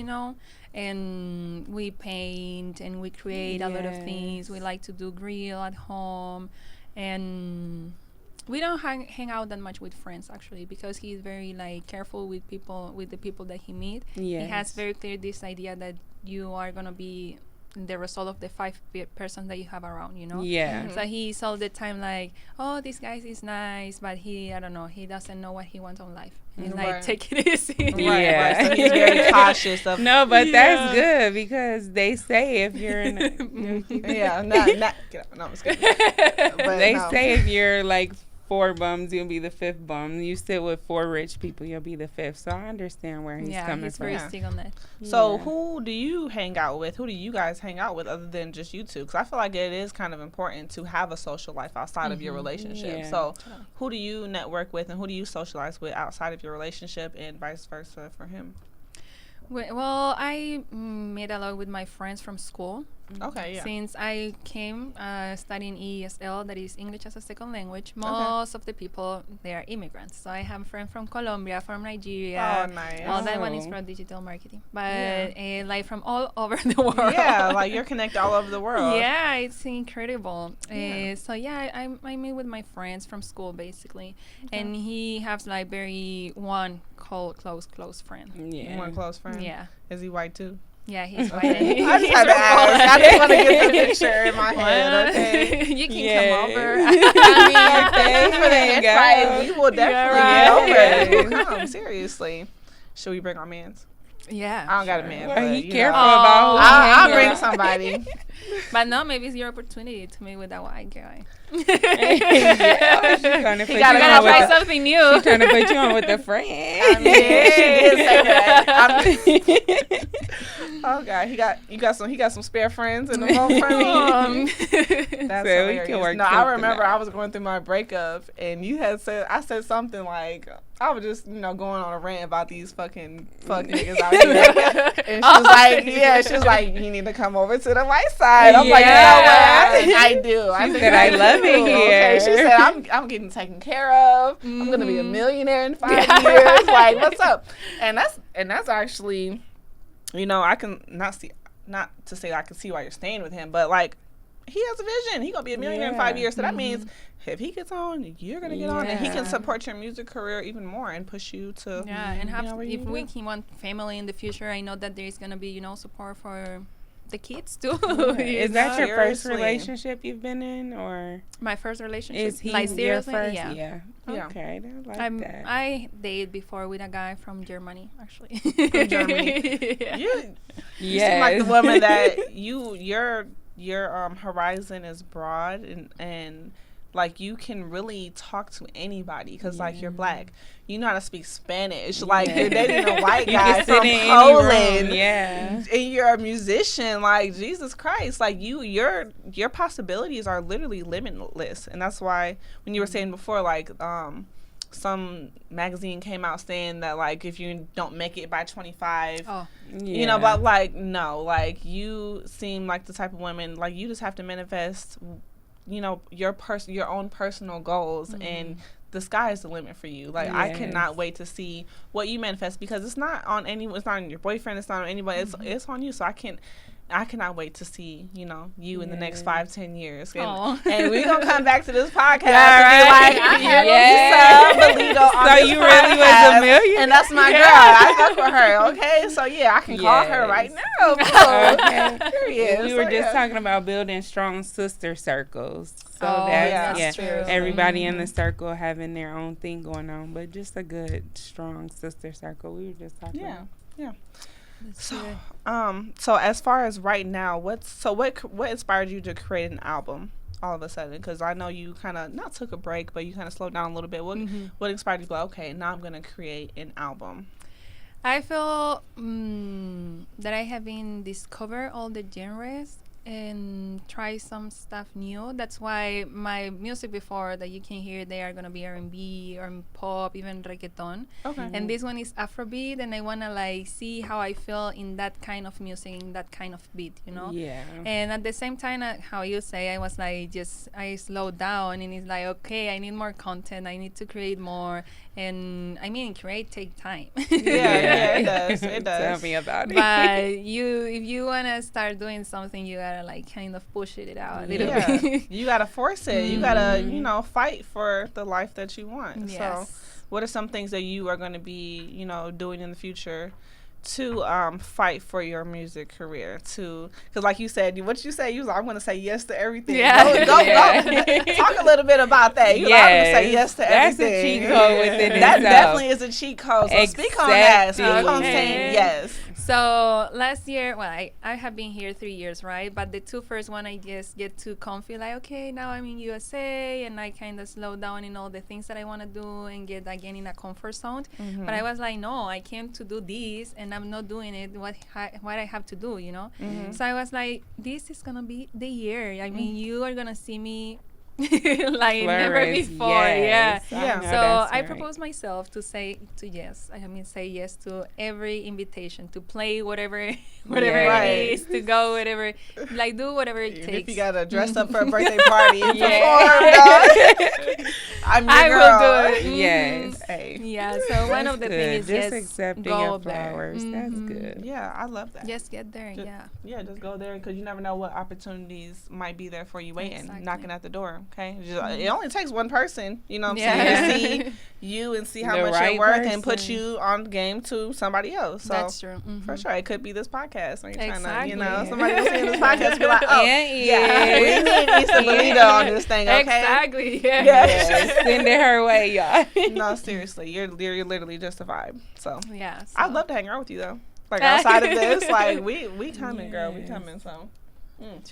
and we paint and we create a lot of things. We Yes. like to do grill at home, and we don't hang out that much with friends actually because he's very careful with the people that he meet. He has Yes. very clear this idea that you are gonna be the result of the five persons that you have around, Yeah. So he's all the time like, oh, this guy is nice, but he doesn't know what he wants on life. He's Right. like, take it easy. Yeah. Right. So he's very cautious of. No, but Yeah. that's good because they say if you're in Yeah. Not. Get up. No, I'm just kidding. But they no. say if you're like 4 bums, you'll be the 5th bum. You sit with 4 rich people, you'll be the 5th. So I understand where he's Yeah, coming he's from. very Yeah. stick on that. So Yeah. who do you hang out with? Who do you guys hang out with other than just you two? Because I feel like it is kind of important to have a social life outside of your relationship. Yeah. So who do you network with and who do you socialize with outside of your relationship and vice versa for him? Well, I made a lot with my friends from school. Okay, yeah. Since I came studying ESL, that is English as a second language, most of the people, they are immigrants. So I have a friend from Colombia, from Nigeria. Oh, nice. Well, that one is Oh. from digital marketing. But from all over the world. Yeah, like you're connected all over the world. Yeah, it's incredible. Yeah. I meet with my friends from school basically, and he has very one close friend. Yeah. One close friend. Yeah, Is he white too? yeah, he's white. Okay. and I just he's had to from Poland. ask. I just want to get the picture in my head. Okay. You can Yeah. come over. I mean, thanks for the There you invite. go. We will definitely right. get over it. Come, seriously. Should we bring our mans? Yeah, I don't got a man. Well, but, he you careful know. about who I'll he hang bring with. somebody. but no, maybe it's your opportunity to meet with that white guy. Yeah, she's trying to put you gotta You on gotta with try the- something new. she's trying to put you on with a friend. I mean, she did say that. Oh God, he got some spare friends in the phone for me. That's So we hilarious. can work No, I something remember out. I was going through my breakup, and I said something like, I was just going on a rant about these fuck niggas out here, and she was like, you need to come over to the white side. I'm like, you know what? I do. I think said, I love do. it Okay, she here. said, I'm getting taken care of. I'm gonna be a millionaire in 5 years. Like, what's up? And that's actually, I can not to say I can see why you're staying with him, but like, he has a vision. He gonna be a millionaire in 5 Yeah. years. So that means if he gets on, you're gonna get on, and he can Yeah. support your music career even more and push you to. Yeah, and where you if we go. can want family in the future, I know that there is gonna be support for the kids too. Is that your first Seriously. relationship you've been in, or my first relationship? is he like your seriously? first? Yeah. Yeah. Yeah. Okay, I like that. I dated before with a guy from Germany, actually. From Germany. Yeah. You seem like the woman that your horizon is broad and like you can really talk to anybody because like you're black, you know how to speak Spanish, like you're dating a white You guy can sit from in any Poland, room, yeah. and you're a musician. Like Jesus Christ, like your possibilities are literally limitless, and that's why when you were saying before, like some magazine came out saying that like if you don't make it by 25. Oh, You know, but like no, like you seem like the type of woman like you just have to manifest, you know, your own personal goals, and the sky is the limit for you. Like I cannot wait to see what you manifest because it's not on anyone, it's not on your boyfriend, it's not on anybody, it's on you. So I cannot wait to see, you know, you in the next 5-10 years. And we're going to come back to this podcast and be like, I had Lisa Belito on So this you podcast, really was a millionaire? and that's my girl. I fuck with her, okay? So, yeah, I can call her right now. Okay. Period. We So, were just yeah. talking about building strong sister circles. So Oh, that's that's true. everybody in the circle having their own thing going on, but just a good, strong sister circle. We were just talking about. Yeah. that's So, good. so as far as right now, what inspired you to create an album all of a sudden? Because I know you kind of not took a break, but you kind of slowed down a little bit. What inspired you to be like, okay, now I'm gonna create an album? I feel that I have been discover all the genres and try some stuff new. That's why my music before that you can hear, they are gonna be R&B or pop, even reggaeton. Okay. And this one is Afrobeat, and I wanna like see how I feel in that kind of music, in that kind of beat, you know. Yeah. And at the same time, how you say, I was like, I slowed down, and it's like, okay, I need more content. I need to create more, and I mean, create take time. Yeah, it does. It does. Tell me about it. But if you wanna start doing something, you gotta like kind of push it out a little Yeah, bit. you gotta force it. You gotta, you know, fight for the life that you want. Yes. So, what are some things that you are going to be, you know, doing in the future to fight for your music career? Because, like you said, what you say, you was like, I'm going to say yes to everything. Yeah. Go. Talk a little bit about that. You like, I'm going to say yes to That's everything. a cheat code within That itself. definitely is a cheat code. So speak on that. Speak on Okay. saying yes. So last year, well, I have been here 3 years, right? But the two first one, I just get too comfy, like, okay, now I'm in USA, and I kind of slow down in all the things that I want to do and get again in a comfort zone. But I was like, no, I came to do this, and I'm not doing it. What I have to do, you know? So I was like, this is gonna be the year. I mean, you are gonna see me like never Flourish, before. yes. Yeah. Yeah. know So that's I right. proposed myself to say yes. I mean, say yes to every invitation, to play whatever Yes. it is, to go whatever, like do whatever it Even takes. if you got to dress up for a birthday party and Yeah. perform, I'm your I girl. will do it. Yes. Hey. Yeah. So one of the Good. things is Just just accepting go your up there. flowers. That's good. Yeah, I love that. Just get there. Ju- Yeah. Yeah, just go there because you never know what opportunities might be there for you waiting, Exactly. knocking at the door. Okay, it only takes one person, you know what I'm Yeah. saying, to see you and see how The much right you're worth and put person. you on game to somebody else. So That's true. for sure, it could be this podcast when you're trying to, you know, Exactly. somebody will see this podcast and be like, oh, And yeah, we is. need Issa Belito on this thing, okay? Exactly. Yeah. Yes, send it her way, y'all. No, seriously, you're literally just a vibe. So Yeah. So. I'd love to hang out with you though. Like outside of this, like we coming, girl, we Yes. coming. So.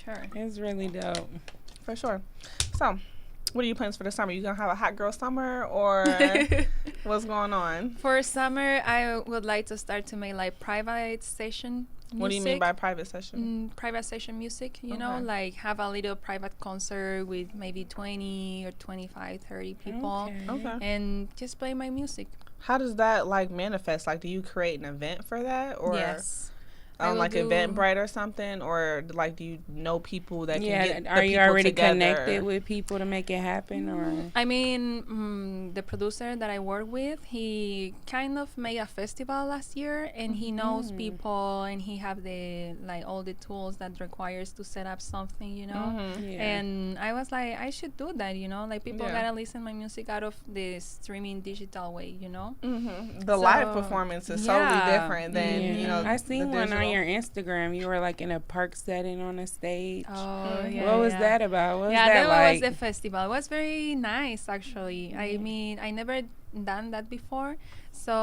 Sure. It's really dope. For sure. So, what are your plans for the summer? You gonna have a hot girl summer or what's going on? For summer, I would like to start to make like private session music. What do you mean by private session? Private session music, you know, Okay. like have a little private concert with maybe 20 or 25, 30 people Okay. and just play my music. How does that like manifest? Like, do you create an event for that, or Yes. I will like do- Eventbrite or something, or like do you know people that can get the are you people already together? connected with people to make it happen, or? I mean, the producer that I work with, he kind of made a festival last year, and he knows people, and he have the like all the tools that requires to set up something, you know. Yeah. And I was like, I should do that, you know. Like people Yeah. gotta listen my music out of the streaming digital way, you know. The live performance is totally yeah. different than you know. I seen the one on on your Instagram. You were like in a park setting on a stage. Oh, yeah. What was yeah. that about? What was Yeah, that that like? was the festival. It was very nice, actually. I mean, I never done that before. So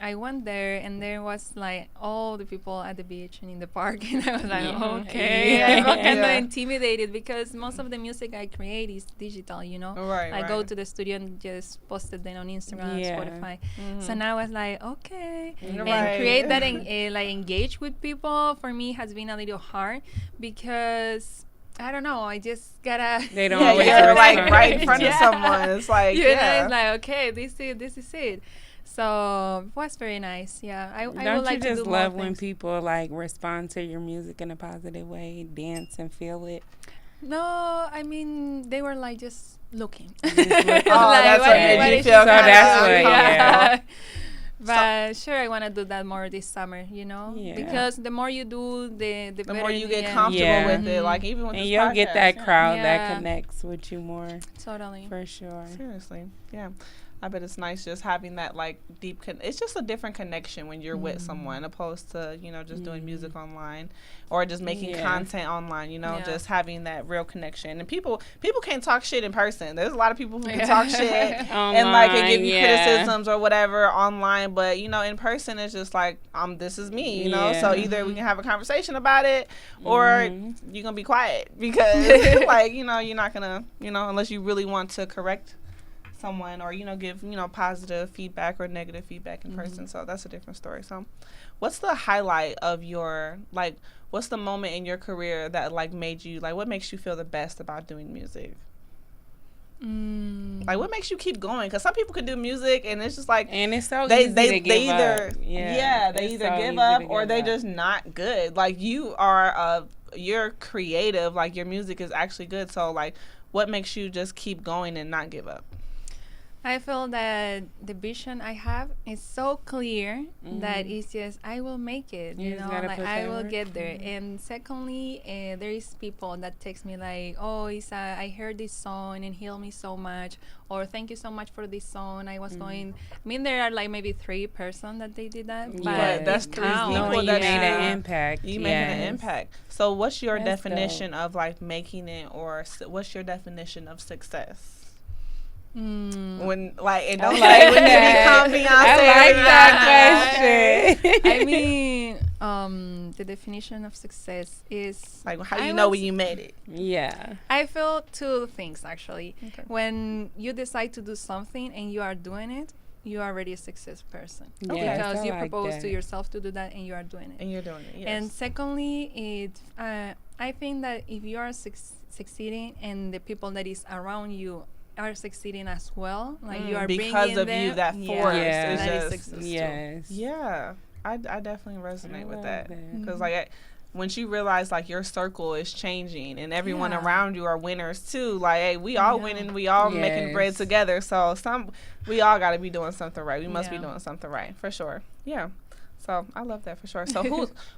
I went there, and there was like all the people at the beach and in the park, and I was like, Yeah. okay. Yeah. I felt kind of Yeah. intimidated because most of the music I create is digital, you know. Right. I go to the studio and just post it then on Instagram Yeah. and Spotify. Mm-hmm. So now I was like, okay, and Right. create that like engage with people for me has been a little hard because I don't know. I just gotta. They don't Yeah, always you're like respond. right in front Yeah. of someone. It's like, You know, yeah. it's like okay, this is it. So it was very nice. Yeah, I Don't would like you to just do more love when things. people like respond to your music in a positive way, dance and feel it? No, I mean they were like just looking. Just look- Like, that's what made you is feel she So that's doing? what- yeah. But sure, I want to do that more this summer, you know, Yeah. because the more you do, the The better more you get yeah. comfortable Yeah. with it, Mhm. like even with And this you'll get podcast, that yeah. crowd Yeah. that connects with you more, Totally. for sure. Seriously, yeah. I bet it's nice just having that like deep. It's just a different connection when you're with someone, opposed to just doing music online or just making Yeah. content online. Yeah. Just having that real connection. And people can't talk shit in person. There's a lot of people who can Yeah. talk shit and like can give you Online, yeah. criticisms or whatever online, but in person it's just like this is me. So Yeah. either we can have a conversation about it or Mhm. you're gonna be quiet because like you're not gonna unless you really want to correct someone or give positive feedback or negative feedback in person. So that's a different story. So what's the highlight of your what's the moment in your career that made you what makes you feel the best about doing music? What makes you keep going? Because some people can do music and it's just And it's so they easy they to give either up. they It's either so give easy up to or give they up. just not good. You are you're creative, your music is actually good. So what makes you just keep going and not give up? I feel that the vision I have is so clear that it's just I will make it. You You just know, gotta like put I that will work. get there. And secondly, there is people that text me like, "Oh, Isa, I heard this song and it healed me so much," or "Thank you so much for this song. I was going." I mean, there are maybe 3 persons that they did that, but Yeah, that's it 3 counts. people Knowing that you made you- an impact. You making an yes. impact. So what's your That's definition of making it, or what's your definition of success? When and don't like when you that. become Beyonce. I like every that question. I mean, the definition of success is how I you know was- when you made it? Yeah. I feel 2 things actually. Okay. When you decide to do something and you are doing it, you are already a success person. Yes, Because I you like propose that. to yourself to do that and you are doing it. And you're doing it. Yes. And secondly, I think that if you are succeeding and the people that is around you are succeeding as well, you are because bringing of them, you, that yeah, force Yeah. is that is just success too. Yes. yeah. I definitely resonate I with love that that. because once you realize your circle is changing and everyone Yeah. around you are winners too, hey, we all Yeah. winning, we all making bread Yes. together. So we all got to be doing something right. We must be Yeah. doing something right for sure. Yeah. So I love that for sure. So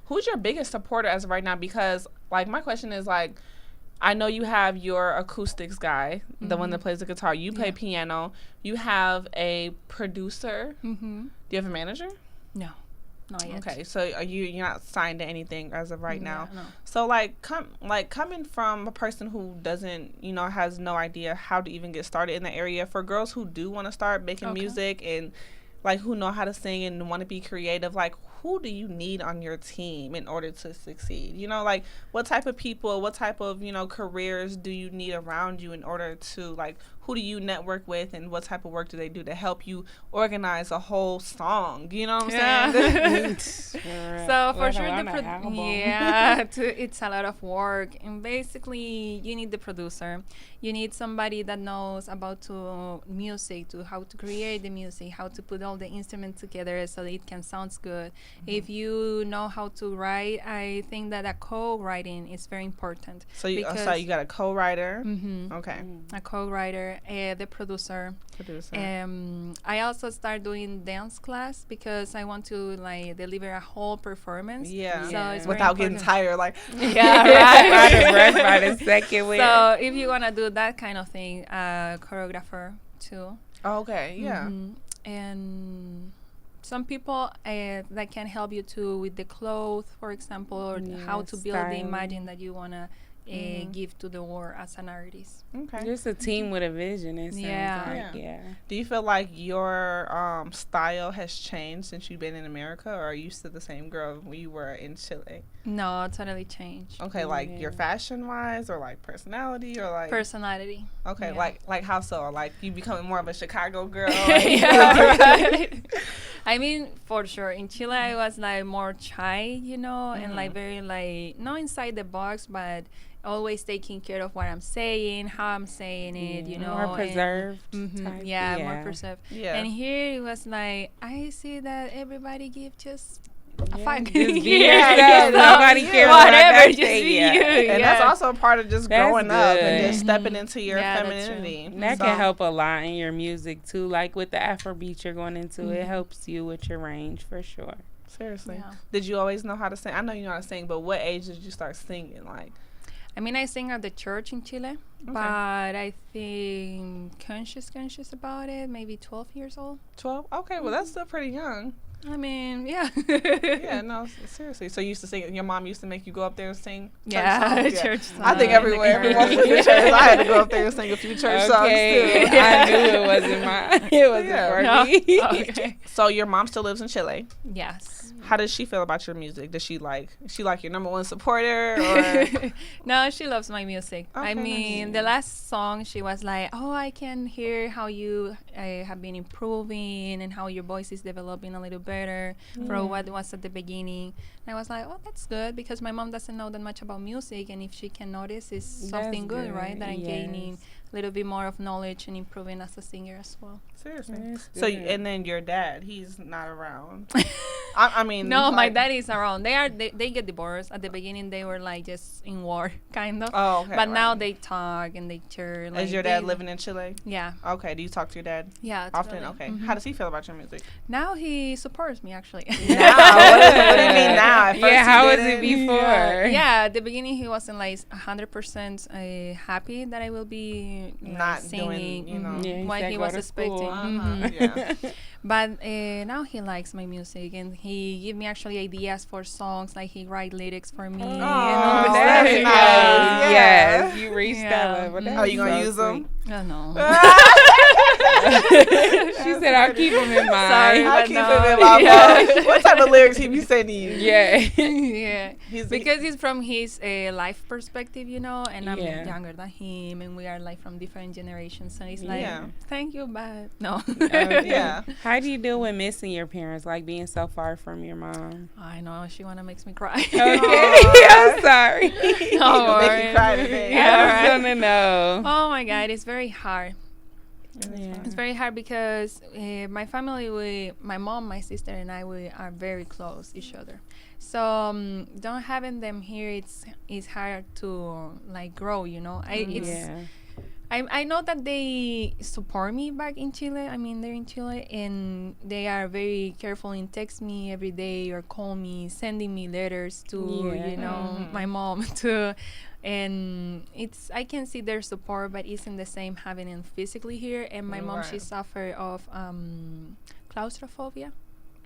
who's your biggest supporter as of right now? Because my question is I know you have your acoustics guy, the one that plays the guitar. You play Yeah. piano. You have a producer. Mm-hmm. Do you have a manager? No, not yet. Okay, so you're not signed to anything as of right now. No. So coming from a person who doesn't, has no idea how to even get started in the area, for girls who do want to start making Okay. music and who know how to sing and want to be creative, who do you need on your team in order to succeed? What type of people, what type of, careers do you need around you in order to who do you network with and what type of work do they do to help you organize a whole song? You know what I'm saying? So for Let sure alone the an album. it's a lot of work, and basically you need the producer, you need somebody that knows about music, to how to create the music, how to put all the instruments together so that it can sound good. If you know how to write, I think that a co-writing is very important. So you because- got a co-writer. Mhm. Okay. A co-writer, the producer. Producer. I also start doing dance class because I want to deliver a whole performance. Yeah. So Yeah. it's very Without getting important. tired, Yeah, Out of right. breath by the second with. So if you wanna do that kind of thing, choreographer too. okay, yeah. Mhm. And some people that can help you too with the clothes, for example, or how to build the styling. imagine that you wanna give to the world as an artist. Okay. Just a team with a vision. It sounds Yeah. like, Yeah. yeah. Do you feel like your style has changed since you've been in America, or are you still the same girl when you were in Chile? No, totally changed. Okay, like your Yeah. fashion wise, or like personality, or like Personality. okay, yeah. like how so? Like you becoming more of a Chicago girl? Yeah, right. I mean, for sure. In Chile, I was like more shy, you know, and like very like not inside the box, but always taking care of what I'm saying, how I'm saying it, you know. More preserved. And, type. yeah, more preserved. Yeah. And here it was like I see that everybody give just a Yeah, fuck. just be Yeah, yourself. yeah, Nobody yeah. cares about Whatever, that just shit, be yeah. you. And yeah. that's also a part of just That's growing up and good. just stepping into your Yeah, that's true. femininity. That So- can help a lot in your music too. Like with the Afrobeat you're going into, it helps you with your range for sure. Seriously. Yeah. Did you always know how to sing? I know you know how to sing, but what age did you start singing? Like, I mean, I sing at the church in Chile, but I think conscious about it, maybe 12 years old. 12? Okay, well, that's still pretty young. I mean, yeah. Yeah, no, seriously. So you used to sing, your mom used to make you go up there and sing church Yeah, songs? church I think songs, everywhere, the everyone was in church. I had to go up there and sing a few church songs, Okay, too. I knew it wasn't mine. It wasn't Yeah. for No? me. Okay. So your mom still lives in Chile. Yes. How does she feel about your music? Does she like, is she like your number one supporter? Or? No, she loves my music. I Okay, mean, the last song, she was like, "Oh, I can hear how you have been improving and how your voice is developing a little better from what was at the beginning." And I was like, "Oh, that's good," because my mom doesn't know that much about music, and if she can notice, it's something good, right? That I'm gaining a little bit more of knowledge and improving as a singer as well. Seriously. That's So, good. and then your dad, he's not around. I mean, No, my like- dad is around. They get divorced. At the beginning, they were like just in war, kind of. Oh, okay. But now right. they talk and they share. Like, Is your dad they- living in Chile? Yeah, Okay. Do you talk to your dad yeah. often? totally. Okay. Mhm. How does he feel about your music? Now he supports me actually. Now, what do you mean now? At first Yeah, he how was it didn't? before? Yeah, at the beginning he wasn't like 100% happy that I will be like, Not doing, singing you know. Yeah, he what said he go was to expecting. school. Mhm. Yeah. But now he likes my music and he give me actually ideas for songs. Like he write lyrics for me. and all this that's stuff. nice. Yeah. Yes, you reached Yeah. that level. That's Are you gonna so use them? Oh, no. She said, "I'll keep them in mind." Sorry, I but keep no. it in my Yeah. mouth. What type of lyrics he be sending you? Yeah. Yeah. He's Because it's from his life perspective, you know, and I'm Yeah. younger than him, and we are like from different generations. So it's like, Yeah. thank you, but no. Yeah. How do you deal with missing your parents, like being so far from your mom? I know she wanna makes me cry. Okay, I'm sorry. No Make you worries. cry today. I Yeah, was right. gonna know. Oh my God, it's very hard. Yeah. It's very hard because my family, my mom, my sister, and I, we are very close each other. So don't having them here, it's hard to like grow. You know, Yeah. I know that they support me back in Chile. I mean, they're in Chile, and they are very careful in text me every day or call me, sending me letters to Yeah. you know my mom too. And I can see their support, but it isn't the same having it physically here. And my mom, she Right. suffered of claustrophobia.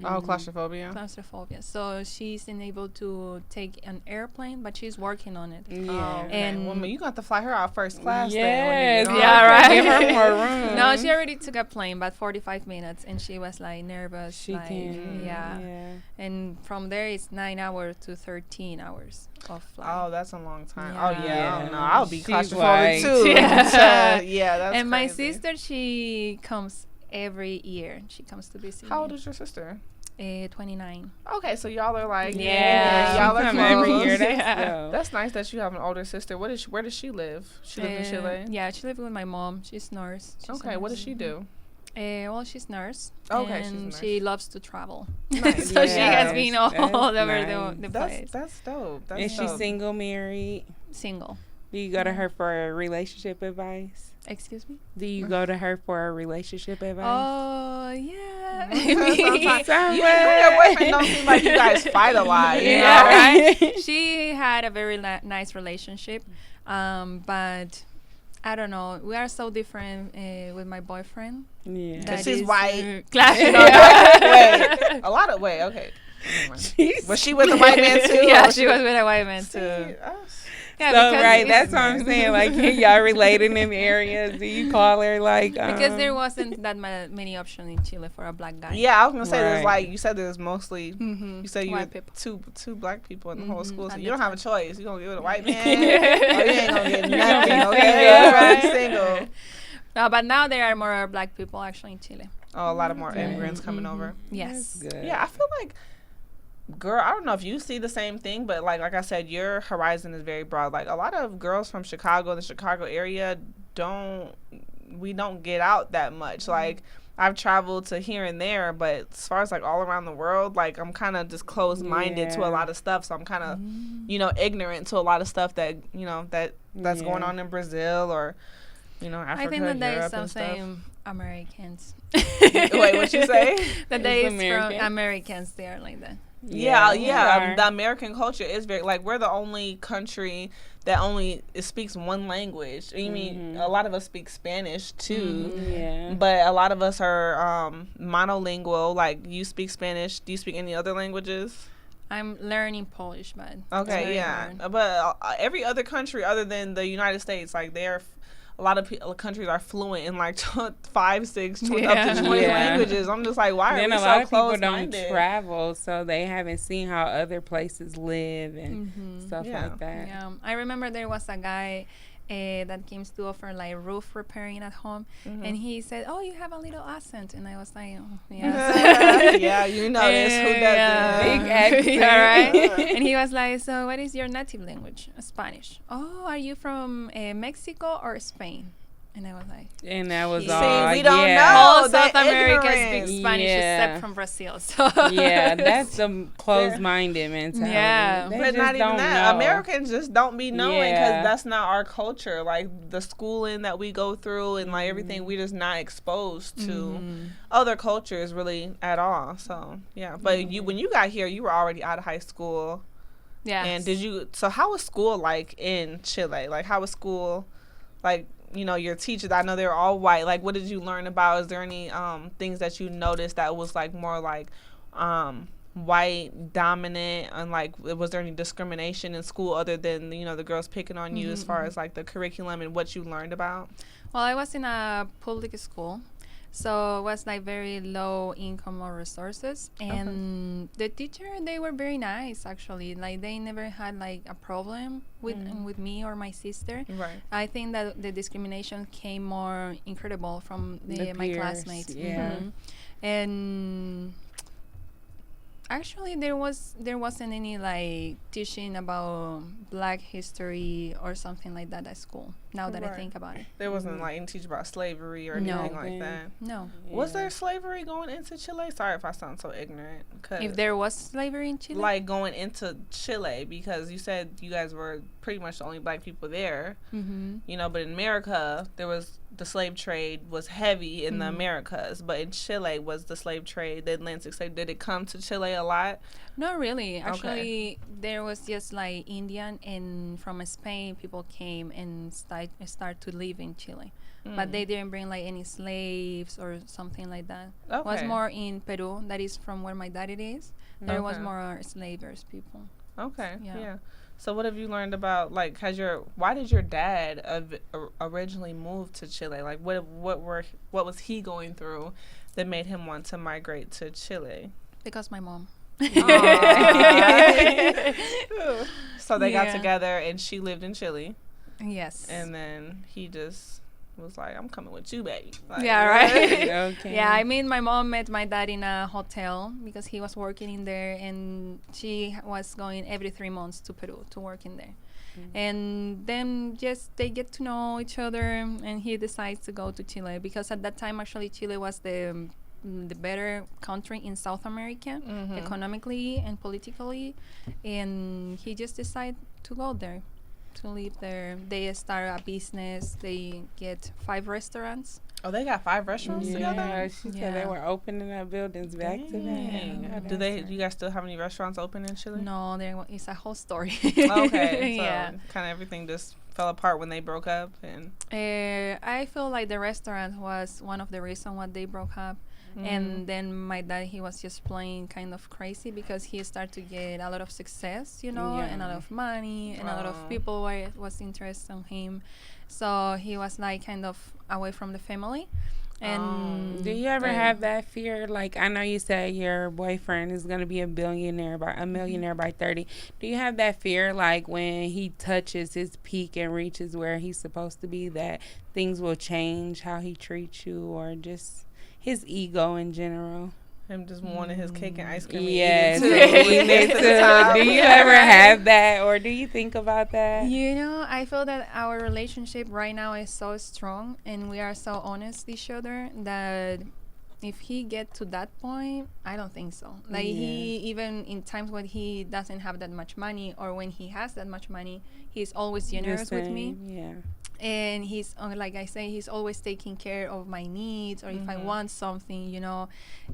Oh, claustrophobia. Claustrophobia. So she's unable to take an airplane, but she's working on it. Yeah. Oh, okay. And- Well, you got to fly her out first class. Yes, then when you get on. Yeah, right. Give her more room. No, she already took a plane, but 45 minutes, and she was like nervous. She like, can. yeah. Yeah. And from there, it's 9 hours to 13 hours of flight. Oh, that's a long time. Yeah. Oh, yeah. I don't know. Yeah. I'll be She's claustrophobic like- too. Yeah. Yeah, that's and my crazy. sister, she comes every year. She comes to visit How old me. is your sister? 29. Okay, so y'all are like, Yeah. y'all She are come close. every year. That's Yeah. dope. That's nice that you have an older sister. Where does she live? She lives in Chile. Yeah, she lives with my mom. She's nurse. She's a Okay, what does nurse. she do? Well, she's nurse. Okay, she's a and nurse. she loves to travel. Nice. So she has Yes, been all that's over nice. the That's place. that's dope. That's Is she dope. single, married? Single. Do you go to her for relationship advice? Excuse me? Do you go to her for a relationship advice? Oh, yeah. Sometimes- Somewhere. you and your boyfriend don't seem like you guys fight a lot. You Yeah, know? right. She had a very nice relationship, but I don't know. We are so different with my boyfriend. Yeah. Because that she's is, white. clashing No, on wait, Wait, okay. Never mind. She's Was she with a white man too? Yeah, or she was with a white man See, too. Yeah, so because right. it's- That's what I'm saying. Like, can y'all relate in them areas? Do you call her like? because there wasn't that many options in Chile for a black guy. Yeah, I was gonna say there's Right. like you said there's mostly Mm-hmm. you said you were White people. two black people in the whole Mhm, school, so at you the don't have a time. choice. You gonna give it a white man, or you ain't gonna get nothing. be Okay, single, right? right? Single. No, but now there are more black people actually in Chile. Oh, a lot of more Okay. immigrants coming Mhm. over. Yes. That's good. Yeah, I feel like, girl, I don't know if you see the same thing, but like I said, your horizon is very broad. Like a lot of girls from Chicago, the Chicago area, don't get out that much. Like I've traveled to here and there, but as far as like all around the world, like I'm kind of just closed minded to a Yeah. lot of stuff. So I'm kind of, ignorant to a lot of stuff that that's going Yeah. on in Brazil or, Africa, I think that there is Europe and stuff. something Americans. Wait, what you say? That It's they is American? from Americans. They are like that. Yeah, we yeah. are. The American culture is very like we're the only country that only speaks one language. I mean, a lot of us speak Spanish too, Yeah. but a lot of us are monolingual. Like you speak Spanish. Do you speak any other languages? I'm learning Polish, but it's Okay, very yeah. hard. But every other country other than the United States, like they're. A lot of countries are fluent in like 5, 6, 20, up to 20 Yeah. languages. I'm just like, why are Then we a so lot of people close don't minded? travel, so they haven't seen how other places live and stuff Yeah. like that. Yeah, I remember there was a guy that came to offer like roof repairing at home, and he said, "Oh, you have a little accent," and I was like, oh, "Yeah." Yeah, you know this. Who doesn't? Yeah. Big accent. Yeah, right? And he was like, "So, what is your native language?" Spanish. "Oh, are you from Mexico or Spain?" And I was like, And that was See, all. we don't yeah. know. "All they're South America ignorant. speaks Spanish Yeah. except from Brazil." So Yeah, that's the closed-minded mentality. Yeah. They But just not even don't that. know. Americans just don't be knowing because Yeah. that's not our culture. Like the schooling that we go through and like everything, we're just not exposed to other cultures really at all. So yeah. But you, when you got here, you were already out of high school. yeah. And did you? So how was school like in Chile? Like how was school? Like your teachers. I know they're all white. Like what did you learn about? Is there any things that you noticed that was like more like white dominant, and like was there any discrimination in school other than the girls picking on you as far as like the curriculum and what you learned about? Well, I was in a public school, so it was like very low income or resources, and the teacher, they were very nice actually. Like they never had like a problem with me or my sister. Right. I think that the discrimination came more incredible from my peers, classmates. yeah. And actually, there wasn't any like teaching about Black history or something like that at school. Now that I Right. think about it, There wasn't like any teach about slavery or No. anything like that. no. Was there slavery going into Chile? Sorry if I sound so ignorant. 'Cause If there was slavery in Chile, like going into Chile, because you said you guys were pretty much the only black people there, but in America there was the slave trade was heavy in the Americas, but in Chile was the slave trade, the Atlantic slave, did it come to Chile a lot? not really. Actually, there was just like Indian and from Spain people came and start to live in Chile, but they didn't bring like any slaves or something like that. It was Okay. more in Peru, that is from where my daddy is. There was Okay. more slavers people. Okay, Yeah. yeah. So what have you learned about like why did your dad originally move to Chile? Like what was he going through that made him want to migrate to Chile? Because my mom. So they got Yeah. together and she lived in Chile, Yes. and then he just was like, I'm coming with you, baby. Like, Yeah, right. Okay. Yeah, I mean, my mom met my dad in a hotel because he was working in there, and she was going every 3 months to Peru to work in there. And then just they get to know each other, and he decides to go to Chile because at that time, actually, Chile was the better country in South America, economically and politically, and he just decided to go there, to live there. They start a business. They get 5 restaurants. Oh, they got 5 restaurants together? Yeah, she said they Yeah. were opening up buildings back to Dang. back. Do you guys still have any restaurants open in Chile? No, it's a whole story. Okay, so Yeah. kind of everything just fell apart when they broke up, and I feel like the restaurant was one of the reasons why they broke up. And then my dad, he was just playing kind of crazy because he started to get a lot of success, and a lot of money, and a lot of people was interested in him. So he was like kind of away from the family. And do you ever have that fear? Like, I know you said your boyfriend is going to be a millionaire by 30. Do you have that fear, like, when he touches his peak and reaches where he's supposed to be, that things will change how he treats you, or just his ego in general? Him just wanting his cake and ice cream. Yes. And eating it too. Do you ever have that, or do you think about that? I feel that our relationship right now is so strong, and we are so honest each other that if he get to that point, I don't think so. Like, he, even in times when he doesn't have that much money, or when he has that much money, he's always generous with me. Yeah. And he's, like I say, he's always taking care of my needs, or if I want something,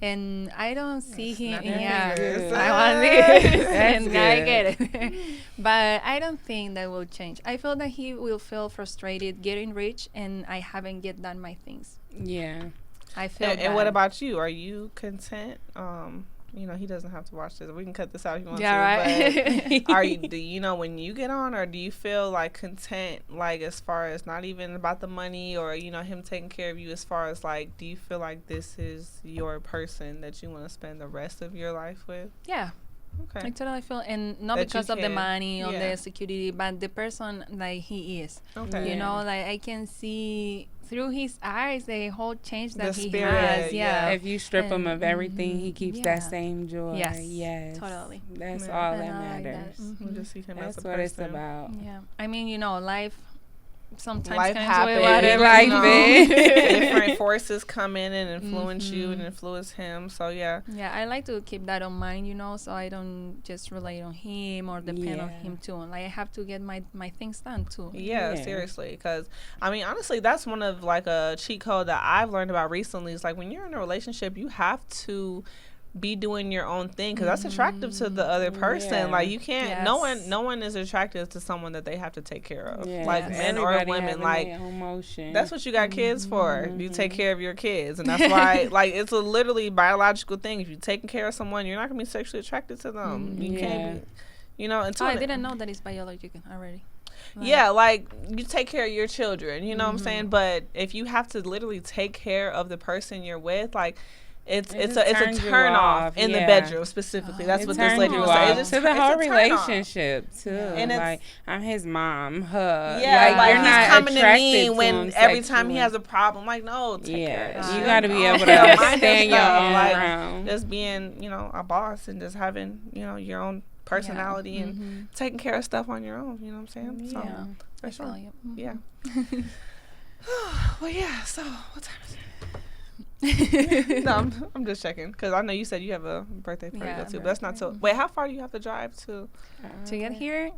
and I don't see him. I want this, and I get it. But I don't think that will change. I feel that he will feel frustrated getting rich, and I haven't get done my things. Yeah. I feel And what about you? Are you content? He doesn't have to watch this. We can cut this out if you want to. Right. But do you know when you get on, or do you feel like content, like as far as not even about the money, or him taking care of you, as far as like, do you feel like this is your person that you want to spend the rest of your life with? Yeah. Okay. I totally feel, and not That because you of the can. money or Yeah. the security, but the person like he is. Okay. Like I can see through his eyes the whole change that The he spirit, has. yeah. If you strip him of everything, he keeps that Yeah. same joy. Yes, totally. That's Yeah. all And that I like matters. that. We'll just see him That's as a what it's person. about. Yeah, I mean, life sometimes Life comes happens. with whatever. Life Different forces come in and influence you and influence him. So yeah. Yeah, I like to keep that on mind, so I don't just rely on him or depend on Yeah. him too. Like, I have to get my things done too. Yeah, Yeah. seriously. Because, I mean, honestly, that's one of, like, a cheat code that I've learned about recently. Is like, when you're in a relationship, you have to be doing your own thing, because that's attractive to the other person. Yeah. Like, you can't, no Yes. one is attractive to someone that they have to take care of. Yeah. Like, men or Everybody women. having Like, their own motion. that's what you got kids for. You take care of your kids. And that's why, like, it's a literally biological thing. If you're taking care of someone, you're not going to be sexually attracted to them. You can't be, until Oh, I didn't know that it's biological already. yeah, like, you take care of your children, you know what I'm saying? But if you have to literally take care of the person you're with, like, it's just a turns you turn off off, in the yeah. bedroom specifically. That's It what this turns lady you was saying. off It's to the it's a whole turn off. relationship too. And it's- like, I'm his mom. Her. Yeah, like, you're not he's coming to attracted me to when him every time he sexually. has a problem. Like, no, take care of Yeah, that you shit. got to be able to Yeah, mind understand your yourself, own like, ground. just being, a boss and just having, your own personality and taking care of stuff on your own. You know what I'm saying? So, Yeah. for I feel sure. you. Yeah. Well, yeah. So, what time is it? No, I'm just checking, because I know you said you have a birthday party to Yeah, go to, but that's not so. Wait, how far do you have to drive to? To get here,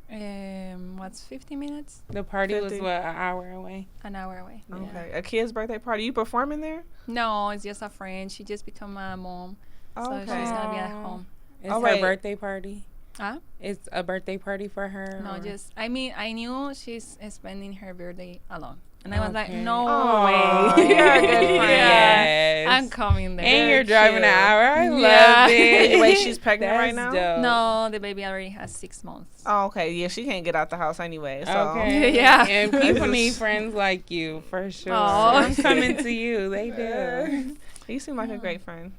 what's 50 minutes? The party 50. was what, an hour away? An hour away. Yeah. Okay, a kid's birthday party. You performing there? No, it's just a friend. She just become a mom, so Okay. she's gonna be at home. It's Oh, her wait. birthday party. Huh? It's a birthday party for her. No, or- I knew she's spending her birthday alone, and I was like, Okay. no Oh, way. you're a good friend. Yes. I'm coming there. And you're Very driving cute. an hour. I Yeah. love it. Wait, she's pregnant That's right now? Dope. No, the baby already has 6 months. Oh, okay. Yeah, she can't get out the house anyway. So. Okay. Yeah. And people need friends like you, for sure. Aw. I'm coming to you. They do. You seem like a great friend.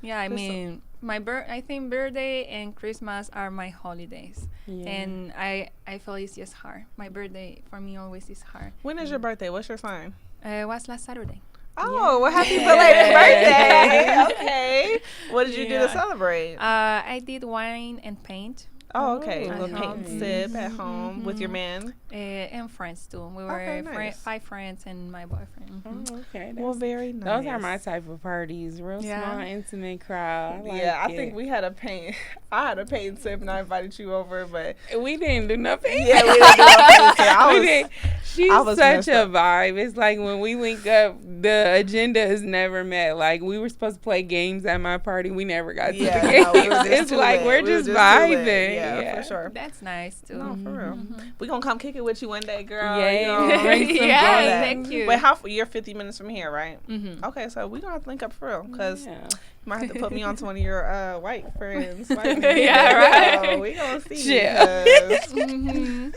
Yeah, I That's mean, I think birthday and Christmas are my holidays, Yeah. and I feel it's just hard. My birthday for me always is hard. When is your birthday? What's your sign? It was last Saturday. Oh, well, happy Yeah. belated birthday. Okay. What did you do Yeah. to celebrate? I did wine and paint, Oh, okay. Oh, A little paint and nice. sip at home with your man. and friends too. We were Okay, nice. 5 friends and my boyfriend. Mhm. Oh, okay. Well, That's- very nice. those are my type of parties. Real Yeah. small, intimate crowd. I like Yeah, I it. think we had a paint. I had a paint and sip, and I invited you over, but We didn't do nothing. yeah, we didn't do a paint and sip. I We was, didn't. She's I was such messed a up. vibe. It's like when we link up, the agenda is never met. Like, we were supposed to play games at my party. We never got to Yeah, the no, we games. were just It's too like lit. we're We were just just too lit. vibing. Yeah. for sure. That's nice too. No, for real. We gonna come kick it with you one day, girl. Yeah, You know, bring some Yeah, games. thank you. Wait, you're 50 minutes from here, right? Mm-hmm. Okay, so we gonna have to link up for real, cause Yeah. you might have to put me on to one of your white friends. Yeah, right. So we gonna see. Chill. 'Cause Mm-hmm.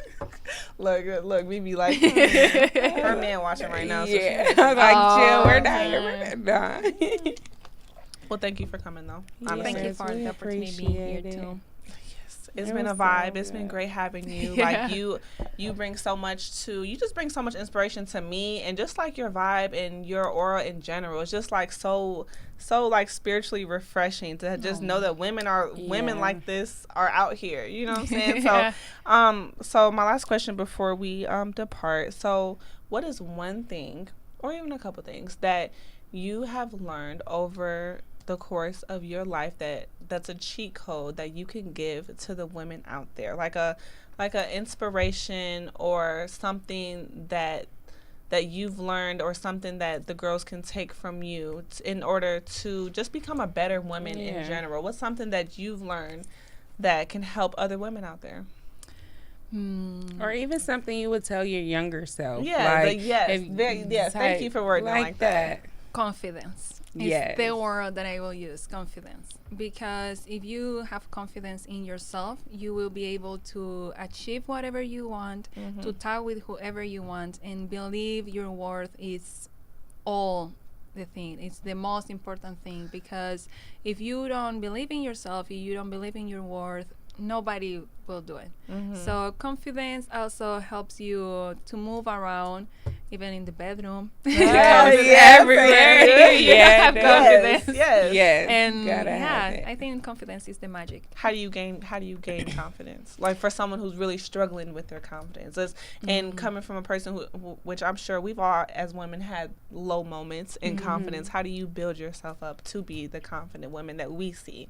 look, we be like, her man watching right now. So Yeah. she- I was like, chill. We're yeah. not here. Nah. well, thank you for coming though. Yeah. Honestly. Thank you Yes, for we the opportunity being here appreciate it. too. It's It been a was so vibe. It's been good. great having you. Yeah. Like you bring so much to. You just bring so much inspiration to me, and just like your vibe and your aura in general. It's just like so like spiritually refreshing to just know that women Yeah. like this are out here. You know what I'm saying? Yeah. So my last question before we depart. So what is one thing, or even a couple things, that you have learned over the course of your life that's a cheat code that you can give to the women out there, like a inspiration or something that you've learned, or something that the girls can take from you in order to just become a better woman in Yeah. general? What's something that you've learned that can help other women out there? Or even something you would tell your younger self. Yeah, like, yes. Thank you for wording it like that. Confidence. Yes. It's the word that I will use, confidence. Because if you have confidence in yourself, you will be able to achieve whatever you want, to talk with whoever you want, and believe your worth is all the thing. It's the most important thing, because if you don't believe in yourself, if you don't believe in your worth, nobody will do it. So confidence also helps you to move around, even in the bedroom. Yes, everywhere. Yeah, Have no. confidence. Yes. Yes. And gotta have yeah, it. I think confidence is the magic. How do you gain confidence? Like for someone who's really struggling with their confidence, and coming from a person which I'm sure we've all as women had low moments in confidence. How do you build yourself up to be the confident women that we see?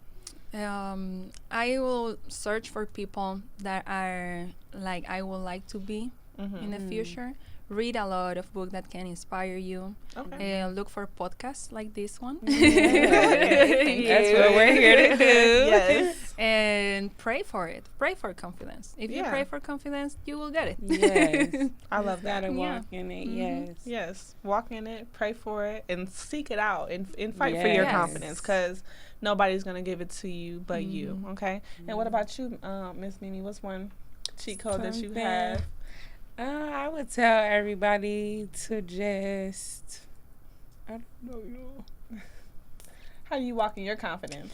I will search for people that are like I would like to be in the future. Read a lot of books that can inspire you. Okay. Look for podcasts like this one. That's what we're here to do. Yes. And pray for it. Pray for confidence. If you Yeah. pray for confidence, you will get it. Yes. I love that. Gotta Yeah. walk in it. Yes. Yes, walk in it, pray for it, and seek it out, and fight for your Yes. confidence, because nobody's gonna give it to you but you. Okay. And what about you, Miss Mimi? What's one cheat code that you Something. have? I would tell everybody to just, I don't know, you. How do you walk in your confidence?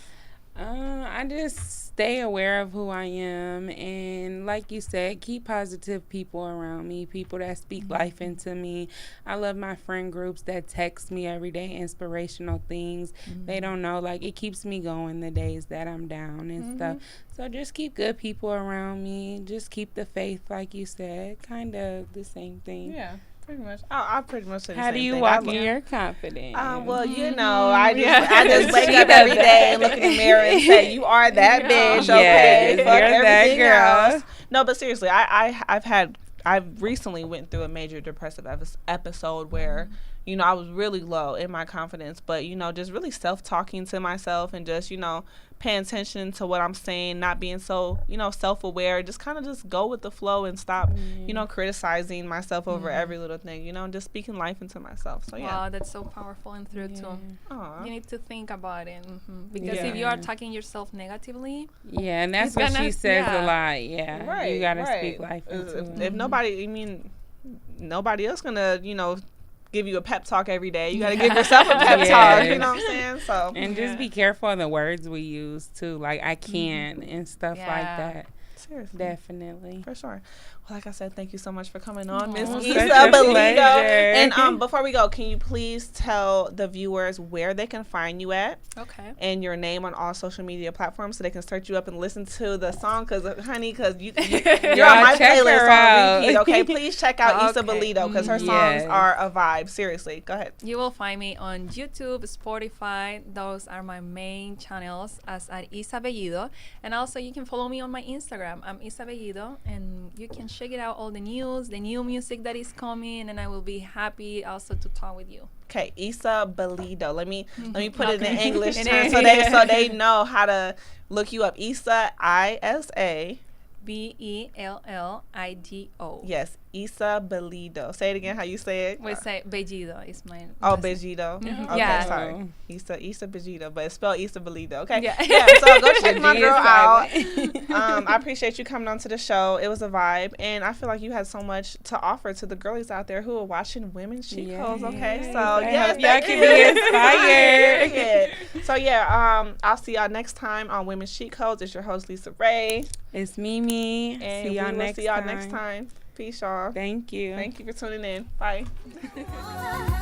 I just stay aware of who I am, and like you said, keep positive people around me, people that speak life into me. I love my friend groups that text me every day inspirational things. They don't know, like, it keeps me going the days that I'm down and stuff. So just keep good people around me. Just keep the faith, like you said. Kind of the same thing. Yeah, pretty much. I pretty much say the How same do you thing. walk I in your confidence? well, you know, I just wake up every day and look in the mirror and say, "You are that bitch." Okay, Yes, fuck you're that everything girl. else. No, but seriously, I've recently went through a major depressive episode where, you know, I was really low in my confidence, but, you know, just really self-talking to myself and just, you know, paying attention to what I'm saying, not being so, you know, self-aware, just kind of just go with the flow and stop, you know, criticizing myself over every little thing, you know, and just speaking life into myself. So, yeah. Wow, that's so powerful and true too. Aw. You need to think about it, because Yeah. if you are talking yourself negatively, Yeah, and that's It's what gonna- she says yeah. a lot. Yeah, Right. you gotta right. speak life into If it. nobody, I mean, nobody else gonna, you know, give you a pep talk every day. You gotta give yourself a pep talk. You Yes. know what I'm saying? So And just be careful of the words we use too, like I can and stuff like Yeah. that. seriously, Definitely. for sure. Well, like I said, thank you so much for coming on, Miss Aw, Issa such a Belito. pleasure. And before we go, can you please tell the viewers where they can find you at okay. and your name on all social media platforms so they can search you up and listen to the song? Because, honey, you're Y'all on my check playlist her on out. repeat. Okay, please check out Issa Okay. Belito because her songs Yes. are a vibe. Seriously, go ahead. You will find me on YouTube, Spotify. Those are my main channels as at Isa Bellido. And also you can follow me on my Instagram. I'm Isa Bellido, and you can check it out, all the news, the new music that is coming, and I will be happy also to talk with you. Okay, Issa Bellido. Let me put it in Okay. English In terms English. so they know how to look you up. Issa, Isa. Bellido. Yes, Issa Bellido. Say it again how you say it. We say Bellido is my. Oh, Bellido. Mhm. Okay, Yeah. sorry. Issa Bellido, but it's spelled Issa Bellido. Okay. Yeah. So go check my G girl is out. silent. I appreciate you coming on to the show. It was a vibe, and I feel like you had so much to offer to the girlies out there who are watching Women's Cheat Codes. Okay, Yes, so I yes, hope y'all thank can you. be inspired. Period. So yeah, I'll see y'all next time on Women's Cheat Codes. It's your host Lisa Ray, It's Mimi. and See y'all we will next see y'all time. next time. Peace, y'all. Thank you. Thank you for tuning in. Bye. Woman.